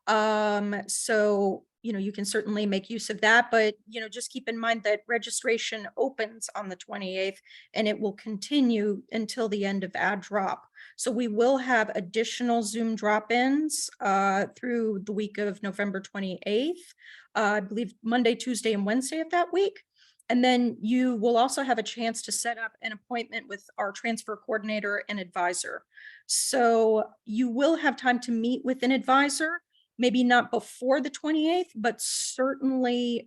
So, you can certainly make use of that, but, just keep in mind that registration opens on the 28th and it will continue until the end of ad drop. So we will have additional Zoom drop-ins through the week of November 28th. I believe Monday, Tuesday, and Wednesday of that week. And then you will also have a chance to set up an appointment with our transfer coordinator and advisor. So you will have time to meet with an advisor, maybe not before the 28th, but certainly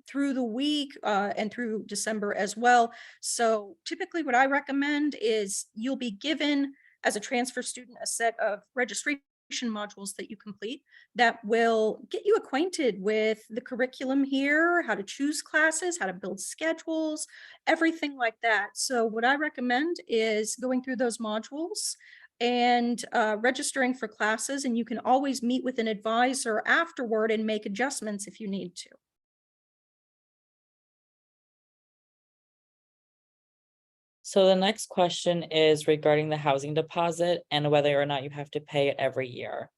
through the week and through December as well. So typically what I recommend is you'll be given, as a transfer student, a set of registration modules that you complete that will get you acquainted with the curriculum here, how to choose classes, how to build schedules, everything like that. So what I recommend is going through those modules and registering for classes, and you can always meet with an advisor afterward and make adjustments if you need to. So the next question is regarding the housing deposit and whether or not you have to pay it every year.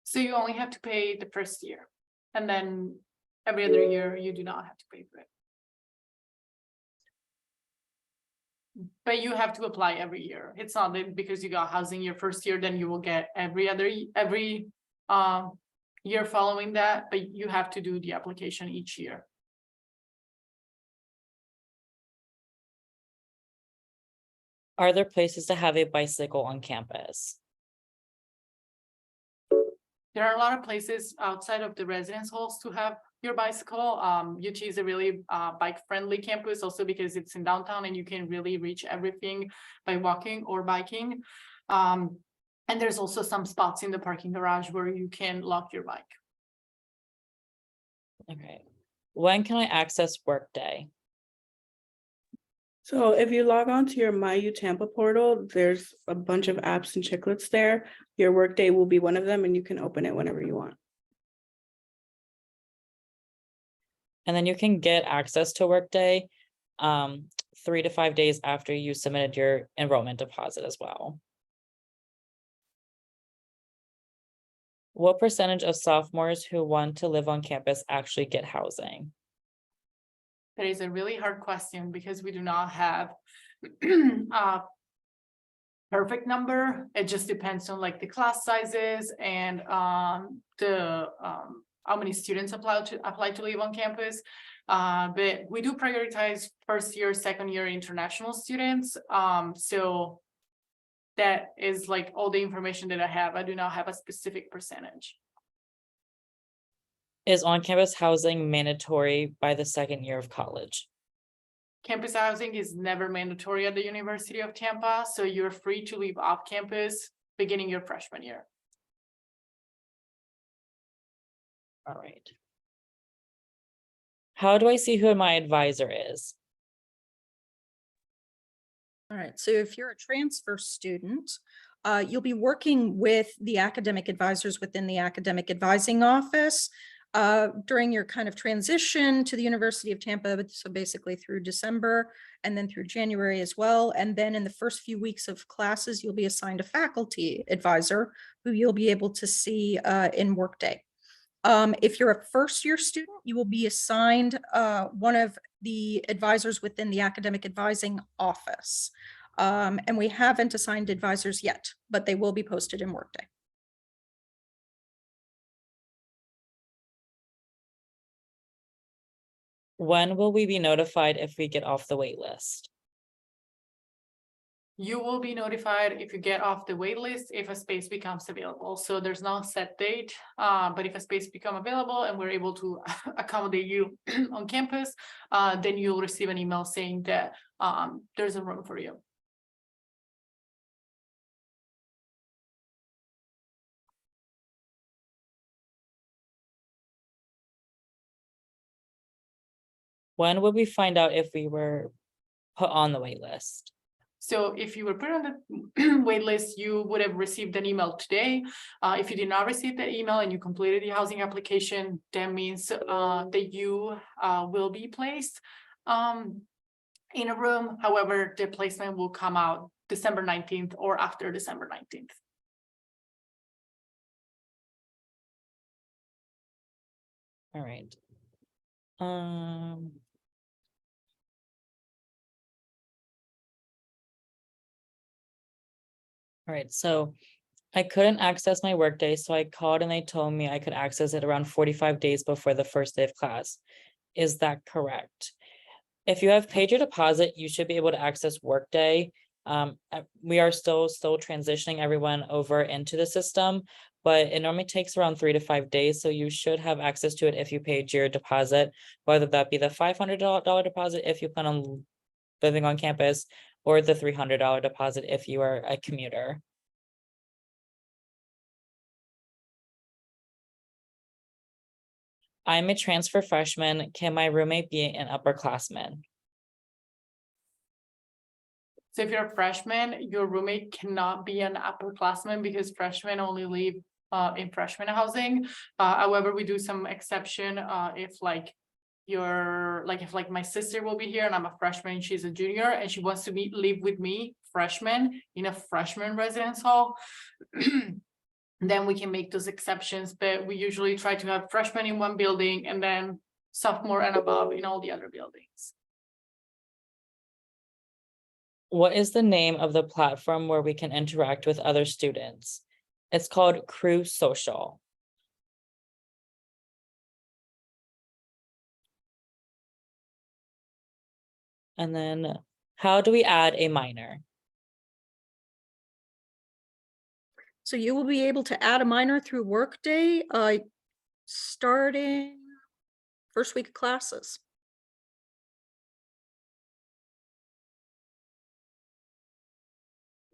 So you only have to pay the first year, and then every other year you do not have to pay for it. But you have to apply every year. It's not that because you got housing your first year, then you will get every year following that, but you have to do the application each year. Are there places to have a bicycle on campus? There are a lot of places outside of the residence halls to have your bicycle. UT is a really bike-friendly campus, also because it's in downtown and you can really reach everything by walking or biking. And there's also some spots in the parking garage where you can lock your bike. Okay. When can I access Workday? So if you log on to your My Tampa portal, there's a bunch of apps and checklets there. Your Workday will be one of them, and you can open it whenever you want. And then you can get access to Workday 3 to 5 days after you submitted your enrollment deposit as well. What percentage of sophomores who want to live on campus actually get housing? That is a really hard question because we do not have a perfect number. It just depends on like the class sizes and how many students apply to live on campus. But we do prioritize first year, second year international students. So that is like all the information that I have. I do not have a specific percentage. Is on-campus housing mandatory by the second year of college? Campus housing is never mandatory at the University of Tampa, so you're free to leave off campus beginning your freshman year. All right. How do I see who my advisor is? All right, so if you're a transfer student, you'll be working with the academic advisors within the academic advising office during your kind of transition to the University of Tampa, so basically through December and then through January as well. And then in the first few weeks of classes, you'll be assigned a faculty advisor who you'll be able to see in Workday. If you're a first year student, you will be assigned one of the advisors within the academic advising office. And we haven't assigned advisors yet, but they will be posted in Workday. When will we be notified if we get off the wait list? You will be notified if you get off the wait list if a space becomes available. So there's no set date, but if a space become available and we're able to accommodate you on campus, then you'll receive an email saying that there's a room for you. When would we find out if we were put on the wait list? So if you were put on the wait list, you would have received an email today. If you did not receive that email and you completed the housing application, that means that you will be placed in a room. However, the placement will come out December 19th or after December 19th. All right. All right, so I couldn't access my workday, so I called and they told me I could access it around 45 days before the first day of class. Is that correct? If you have paid your deposit, you should be able to access Workday. We are still transitioning everyone over into the system, but it normally takes around 3 to 5 days, so you should have access to it if you paid your deposit, whether that be the $500 deposit if you plan on living on campus, or the $300 deposit if you are a commuter. I'm a transfer freshman. Can my roommate be an upperclassman? So if you're a freshman, your roommate cannot be an upperclassman because freshmen only live in freshman housing. However, we do some exception if like if my sister will be here and I'm a freshman, she's a junior and she wants to live with me, freshman, in a freshman residence hall. Then we can make those exceptions, but we usually try to have freshmen in one building and then sophomore and above in all the other buildings. What is the name of the platform where we can interact with other students? It's called Crew Social. And then how do we add a minor? So you will be able to add a minor through Workday, starting first week of classes.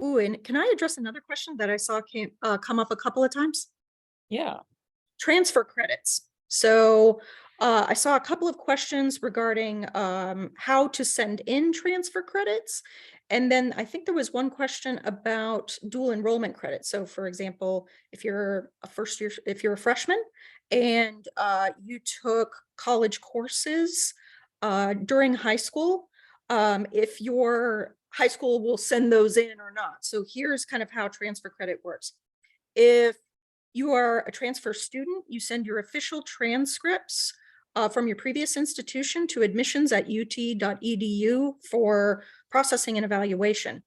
Ooh, and can I address another question that I saw come up a couple of times? Yeah. Transfer credits. So I saw a couple of questions regarding how to send in transfer credits. And then I think there was one question about dual enrollment credits. So for example, if you're a freshman and you took college courses during high school, if your high school will send those in or not. So here's kind of how transfer credit works. If you are a transfer student, you send your official transcripts from your previous institution to admissions@ut.edu for processing and evaluation.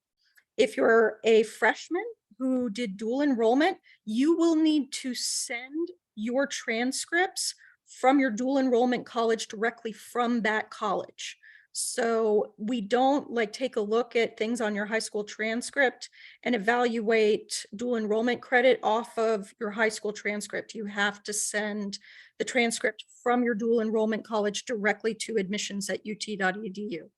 If you're a freshman who did dual enrollment, you will need to send your transcripts from your dual enrollment college directly from that college. So we don't take a look at things on your high school transcript and evaluate dual enrollment credit off of your high school transcript. You have to send the transcript from your dual enrollment college directly to admissions@ut.edu.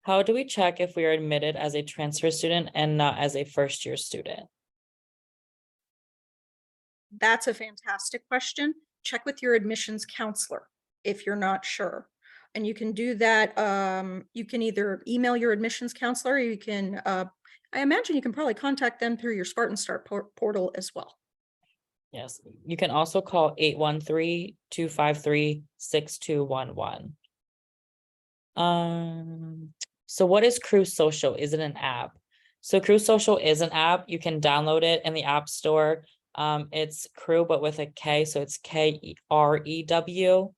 How do we check if we are admitted as a transfer student and not as a first-year student? That's a fantastic question. Check with your admissions counselor if you're not sure. And you can do that. You can either email your admissions counselor, or you can, I imagine you can probably contact them through your Spartan Start portal as well. Yes, you can also call 813-253-6211. So what is Crew Social? Is it an app? So Crew Social is an app. You can download it in the App Store. It's Crew, but with a K, so it's KREW.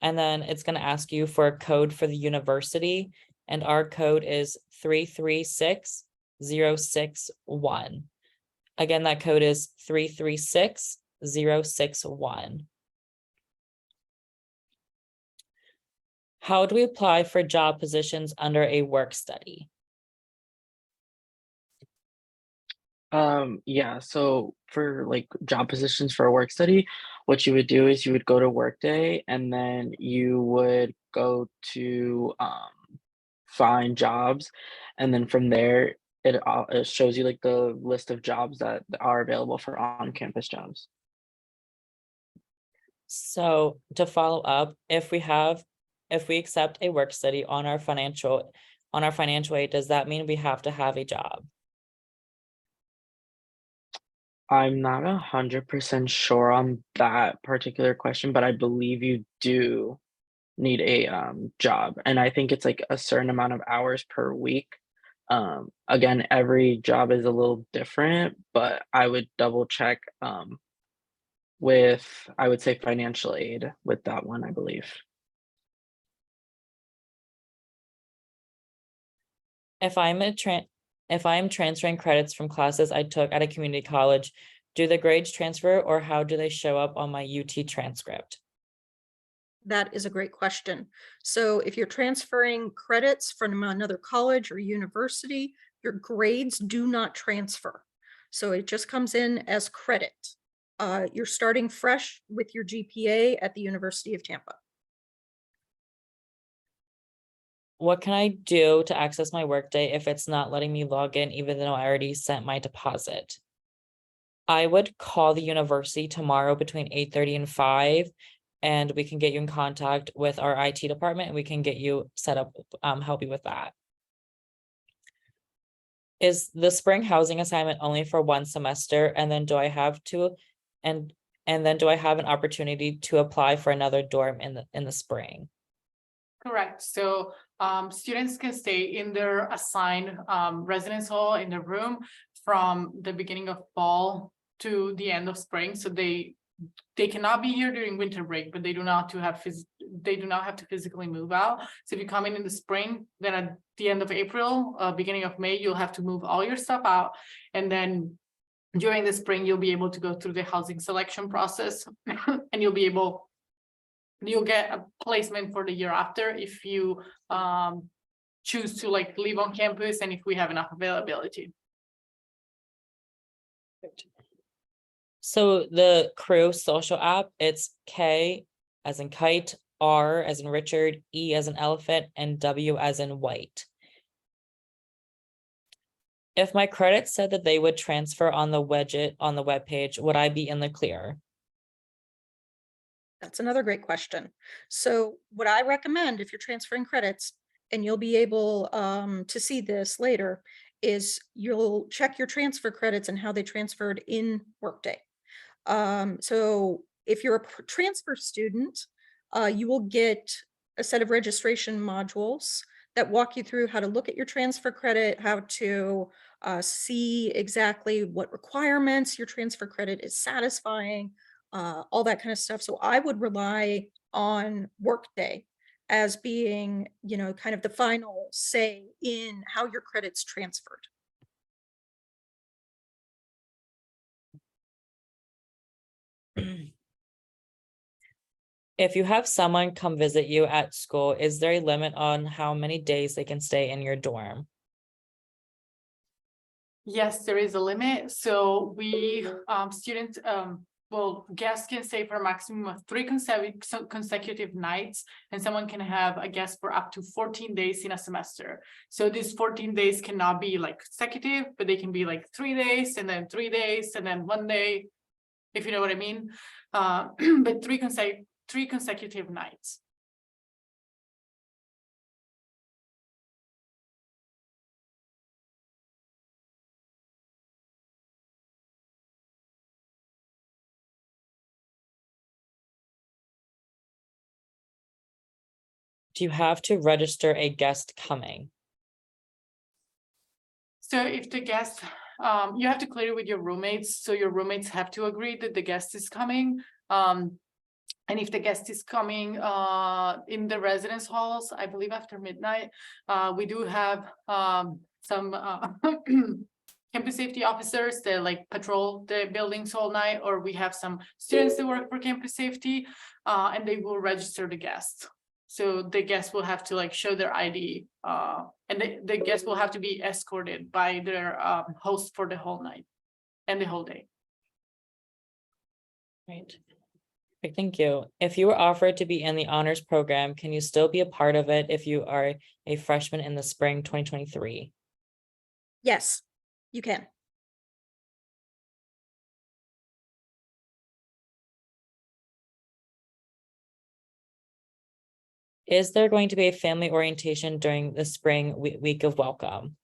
And then it's going to ask you for a code for the university. And our code is 336061. Again, that code is 336061. How do we apply for job positions under a work study? Yeah, so for like job positions for a work study, what you would do is you would go to Workday and then you would go to find jobs, and then from there it shows you like the list of jobs that are available for on-campus jobs. So to follow up, if we accept a work study on our financial aid, does that mean we have to have a job? I'm not 100% sure on that particular question, but I believe you do need a job, and I think it's like a certain amount of hours per week. Again, every job is a little different, but I would double check with, I would say, financial aid with that one, I believe. If I'm transferring credits from classes I took at a community college, do the grades transfer or how do they show up on my UT transcript? That is a great question. So if you're transferring credits from another college or university, your grades do not transfer. So it just comes in as credit. You're starting fresh with your GPA at the University of Tampa. What can I do to access my workday if it's not letting me log in, even though I already sent my deposit? I would call the university tomorrow between 8:30 and 5, and we can get you in contact with our IT department and we can get you set up, help you with that. Is the spring housing assignment only for one semester, and then do I have to, and then do I have an opportunity to apply for another dorm in the spring? Correct. So students can stay in their assigned residence hall in their room from the beginning of fall to the end of spring. So they cannot be here during winter break, but they do not have to physically move out. So if you come in the spring, then at the end of April, beginning of May, you'll have to move all your stuff out, and then during the spring, you'll be able to go through the housing selection process, and you'll get a placement for the year after if you choose to like live on campus and if we have enough availability. So the Crew social app, it's K as in kite, R as in Richard, E as in elephant, and W as in white. If my credits said that they would transfer on the widget on the webpage, would I be in the clear? That's another great question. So what I recommend if you're transferring credits, and you'll be able to see this later, is you'll check your transfer credits and how they transferred in Workday. So if you're a transfer student, you will get a set of registration modules that walk you through how to look at your transfer credit, how to see exactly what requirements your transfer credit is satisfying, all that kind of stuff. So I would rely on Workday as being, kind of the final say in how your credits transferred. If you have someone come visit you at school, is there a limit on how many days they can stay in your dorm? Yes, there is a limit. So we students guests can stay for a maximum of 3 consecutive nights, and someone can have a guest for up to 14 days in a semester. So these 14 days cannot be like consecutive, but they can be like 3 days and then 3 days and then 1 day, if you know what I mean. But three consecutive nights. Do you have to register a guest coming? So if the guest, you have to clear it with your roommates. So your roommates have to agree that the guest is coming. And if the guest is coming in the residence halls, I believe after midnight, we do have some campus safety officers that like patrol the buildings all night, or we have some students that work for campus safety, and they will register the guest. So the guests will have to like show their ID, and the guests will have to be escorted by their host for the whole night. and the whole day. Right. Perfect, thank you. If you were offered to be in the honors program, can you still be a part of it if you are a freshman in the spring 2023? Yes, you can. Is there going to be a family orientation during the spring week of welcome?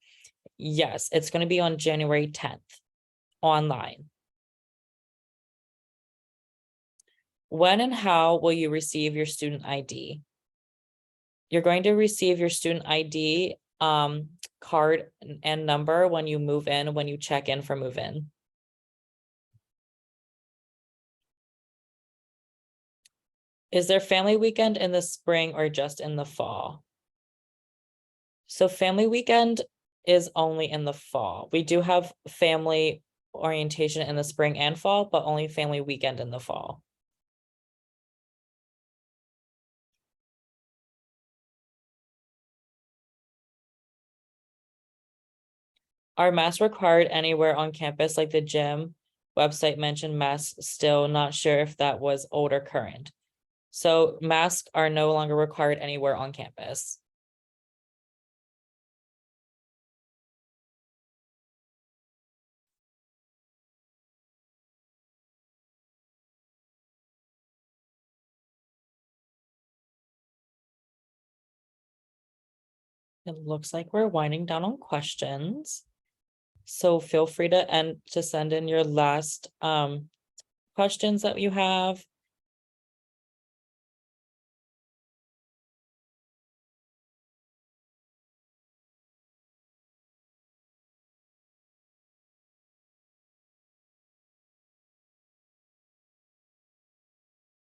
Yes, it's going to be on January 10th, online. When and how will you receive your student ID? You're going to receive your student ID card and number when you move in, when you check in for move in. Is there family weekend in the spring or just in the fall? So family weekend is only in the fall. We do have family orientation in the spring and fall, but only family weekend in the fall. Are masks required anywhere on campus, like the gym website mentioned masks? Still not sure if that was old or current. So masks are no longer required anywhere on campus. It looks like we're winding down on questions. So feel free to send in your last questions that you have.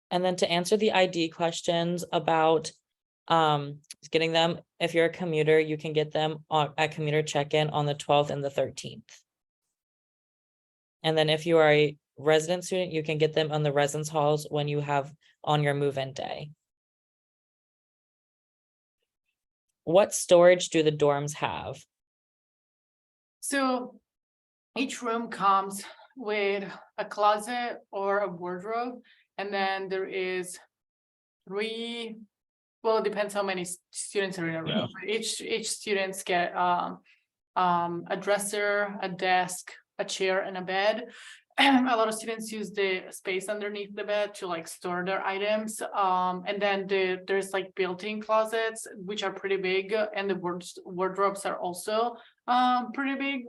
And then to answer the ID questions about getting them, if you're a commuter, you can get them at commuter check-in on the 12th and the 13th. And then if you are a resident student, you can get them on the residence halls when you have on your move-in day. What storage do the dorms have? So each room comes with a closet or a wardrobe, and then there is three, well, it depends how many students are in a row. But each students get a dresser, a desk, a chair, and a bed. A lot of students use the space underneath the bed to like store their items. And then there's like built-in closets, which are pretty big, and the wardrobes are also pretty big.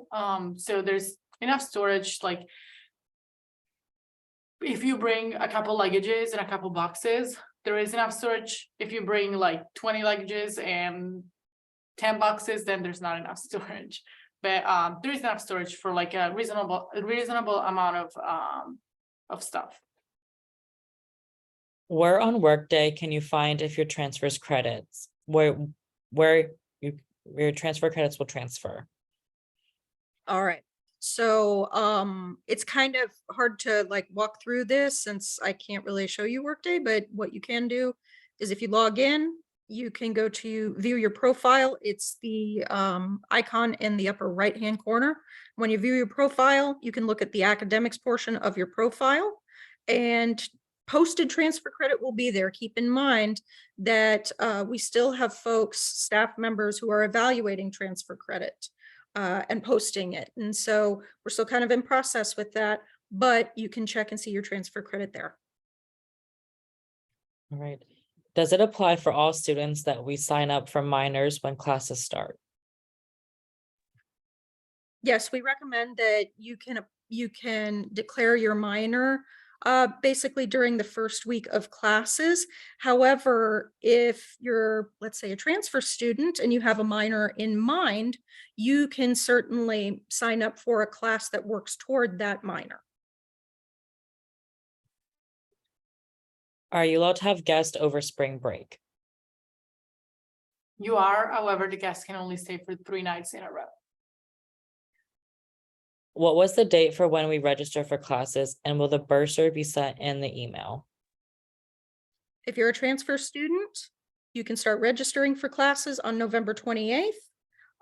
So there's enough storage. Like if you bring a couple luggages and a couple boxes, there is enough storage. If you bring like 20 luggages and 10 boxes, then there's not enough storage. But there is enough storage for like a reasonable amount of stuff. Where on Workday can you find if your transfers credits? Where your transfer credits will transfer? All right. So it's kind of hard to like walk through this since I can't really show you Workday, but what you can do is if you log in, you can go to view your profile. It's the icon in the upper right-hand corner. When you view your profile, you can look at the academics portion of your profile, and posted transfer credit will be there. Keep in mind that we still have folks, staff members who are evaluating transfer credit and posting it. And so we're still kind of in process with that, but you can check and see your transfer credit there. All right. Does it apply for all students that we sign up for minors when classes start? Yes, we recommend that you can declare your minor basically during the first week of classes. However, if you're, let's say, a transfer student and you have a minor in mind, you can certainly sign up for a class that works toward that minor. Are you allowed to have guests over spring break? You are, however, the guests can only stay for 3 nights in a row. What was the date for when we register for classes, and will the bursar be sent in the email? If you're a transfer student, you can start registering for classes on November 28th.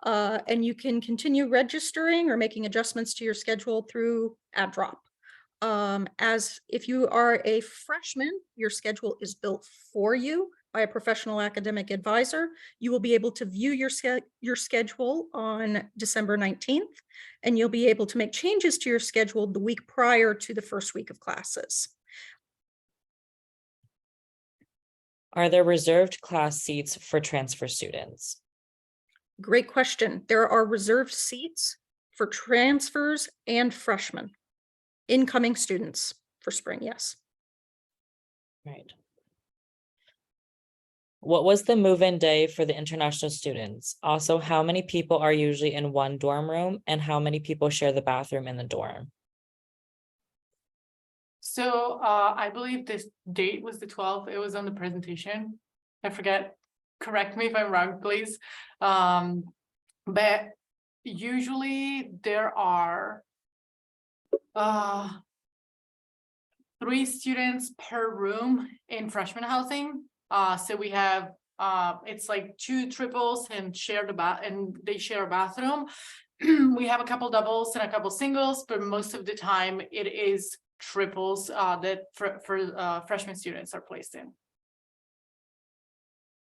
And you can continue registering or making adjustments to your schedule through AddDrop. As if you are a freshman, your schedule is built for you by a professional academic advisor. You will be able to view your schedule on December 19th, and you'll be able to make changes to your schedule the week prior to the first week of classes. Are there reserved class seats for transfer students? Great question. There are reserved seats for transfers and freshmen, incoming students for spring, yes. Right. What was the move-in day for the international students? Also, how many people are usually in one dorm room and how many people share the bathroom in the dorm? So I believe this date was the 12th. It was on the presentation. I forget. Correct me if I'm wrong, please. But usually there are 3 students per room in freshman housing. So we have it's like 2 triples and they share a bathroom. We have a couple doubles and a couple singles, but most of the time it is triples that for freshman students are placed in.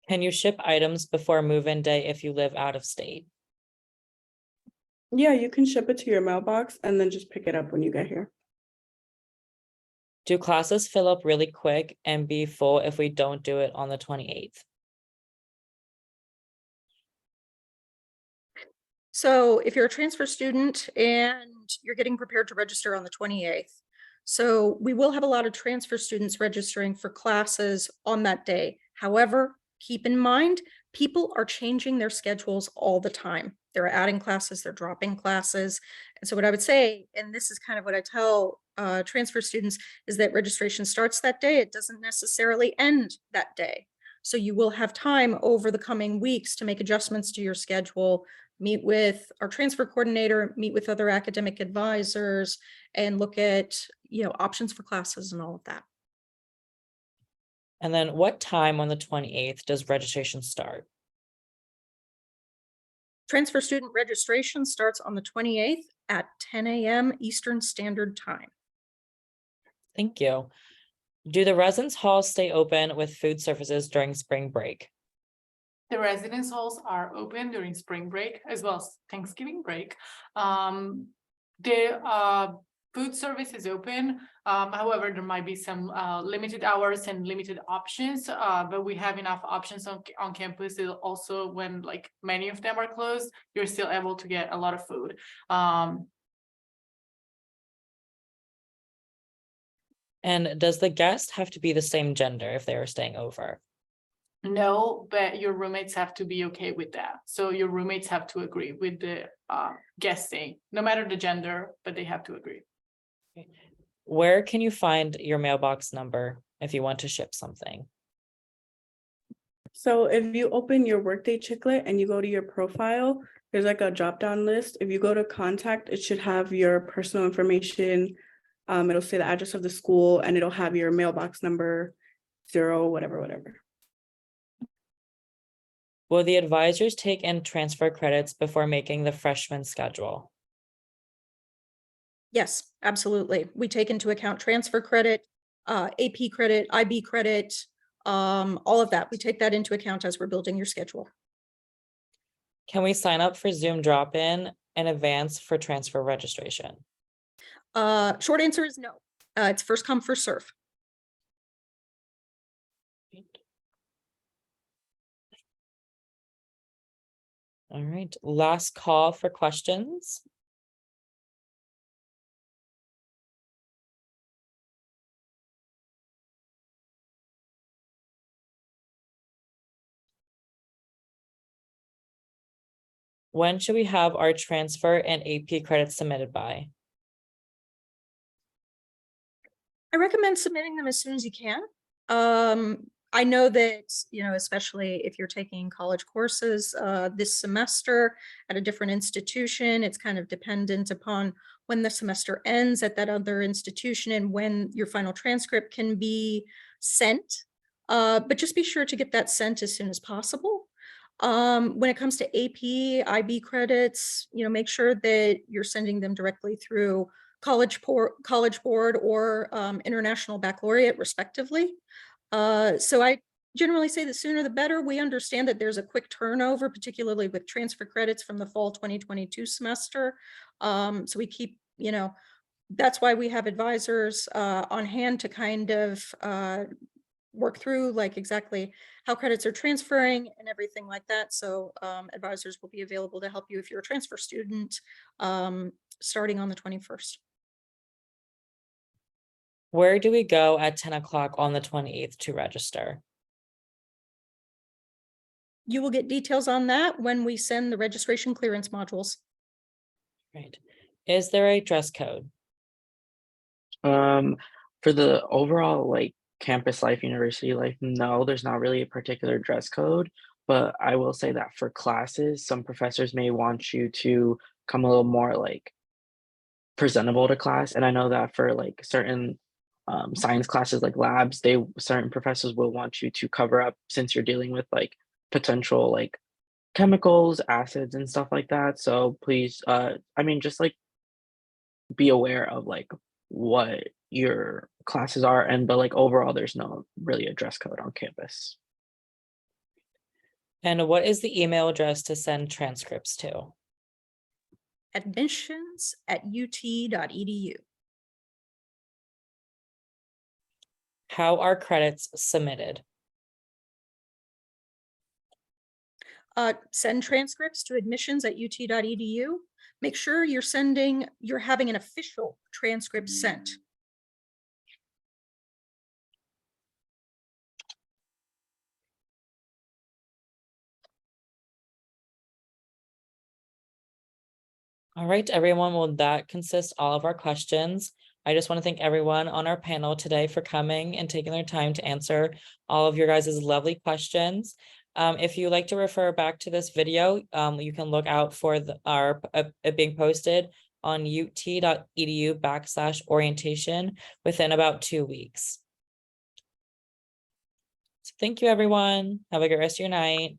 Can you ship items before move-in day if you live out of state? Yeah, you can ship it to your mailbox and then just pick it up when you get here. Do classes fill up really quick and be full if we don't do it on the 28th? So if you're a transfer student and you're getting prepared to register on the 28th, so we will have a lot of transfer students registering for classes on that day. However, keep in mind, people are changing their schedules all the time. They're adding classes, they're dropping classes. And so what I would say, and this is kind of what I tell transfer students, is that registration starts that day. It doesn't necessarily end that day. So you will have time over the coming weeks to make adjustments to your schedule, meet with our transfer coordinator, meet with other academic advisors, and look at, options for classes and all of that. And then what time on the 28th does registration start? Transfer student registration starts on the 28th at 10 a.m. Eastern Standard Time. Thank you. Do the residence halls stay open with food services during spring break? The residence halls are open during spring break as well as Thanksgiving break. The food service is open. However, there might be some limited hours and limited options, but we have enough options on campus. Also, when like many of them are closed, you're still able to get a lot of food. And does the guest have to be the same gender if they are staying over? No, but your roommates have to be okay with that. So your roommates have to agree with the guest staying, no matter the gender, but they have to agree. Where can you find your mailbox number if you want to ship something? So if you open your Workday Chicklet and you go to your profile, there's like a drop-down list. If you go to contact, it should have your personal information. It'll say the address of the school and it'll have your mailbox number, 0, whatever. Will the advisors take in transfer credits before making the freshman schedule? Yes, absolutely. We take into account transfer credit, AP credit, IB credit, all of that. We take that into account as we're building your schedule. Can we sign up for Zoom drop-in advance for transfer registration? Short answer is no. It's first come, first serve. All right, last call for questions. When should we have our transfer and AP credits submitted by? I recommend submitting them as soon as you can. I know that, especially if you're taking college courses this semester at a different institution, it's kind of dependent upon when the semester ends at that other institution and when your final transcript can be sent. But just be sure to get that sent as soon as possible. When it comes to AP, IB credits, make sure that you're sending them directly through College Board or International Baccalaureate respectively. So I generally say the sooner the better. We understand that there's a quick turnover, particularly with transfer credits from the fall 2022 semester. So we keep, that's why we have advisors on hand to kind of work through like exactly how credits are transferring and everything like that. So advisors will be available to help you if you're a transfer student starting on the 21st. Where do we go at 10 o'clock on the 28th to register? You will get details on that when we send the registration clearance modules. Right. Is there a dress code? For the overall like campus life, university life, no, there's not really a particular dress code, but I will say that for classes, some professors may want you to come a little more like presentable to class. And I know that for like certain science classes like labs, certain professors will want you to cover up since you're dealing with like potential like chemicals, acids, and stuff like that. So please, I mean, just like be aware of like what your classes are, and but like overall, there's no really a dress code on campus. And what is the email address to send transcripts to? Admissions@ut.edu. How are credits submitted? Send transcripts to admissions@ut.edu. Make sure you're having an official transcript sent. All right, everyone. Well, that consists all of our questions. I just want to thank everyone on our panel today for coming and taking their time to answer all of your guys' lovely questions. If you like to refer back to this video, you can look out for it being posted on ut.edu/orientation within about 2 weeks. So thank you, everyone. Have a good rest of your night.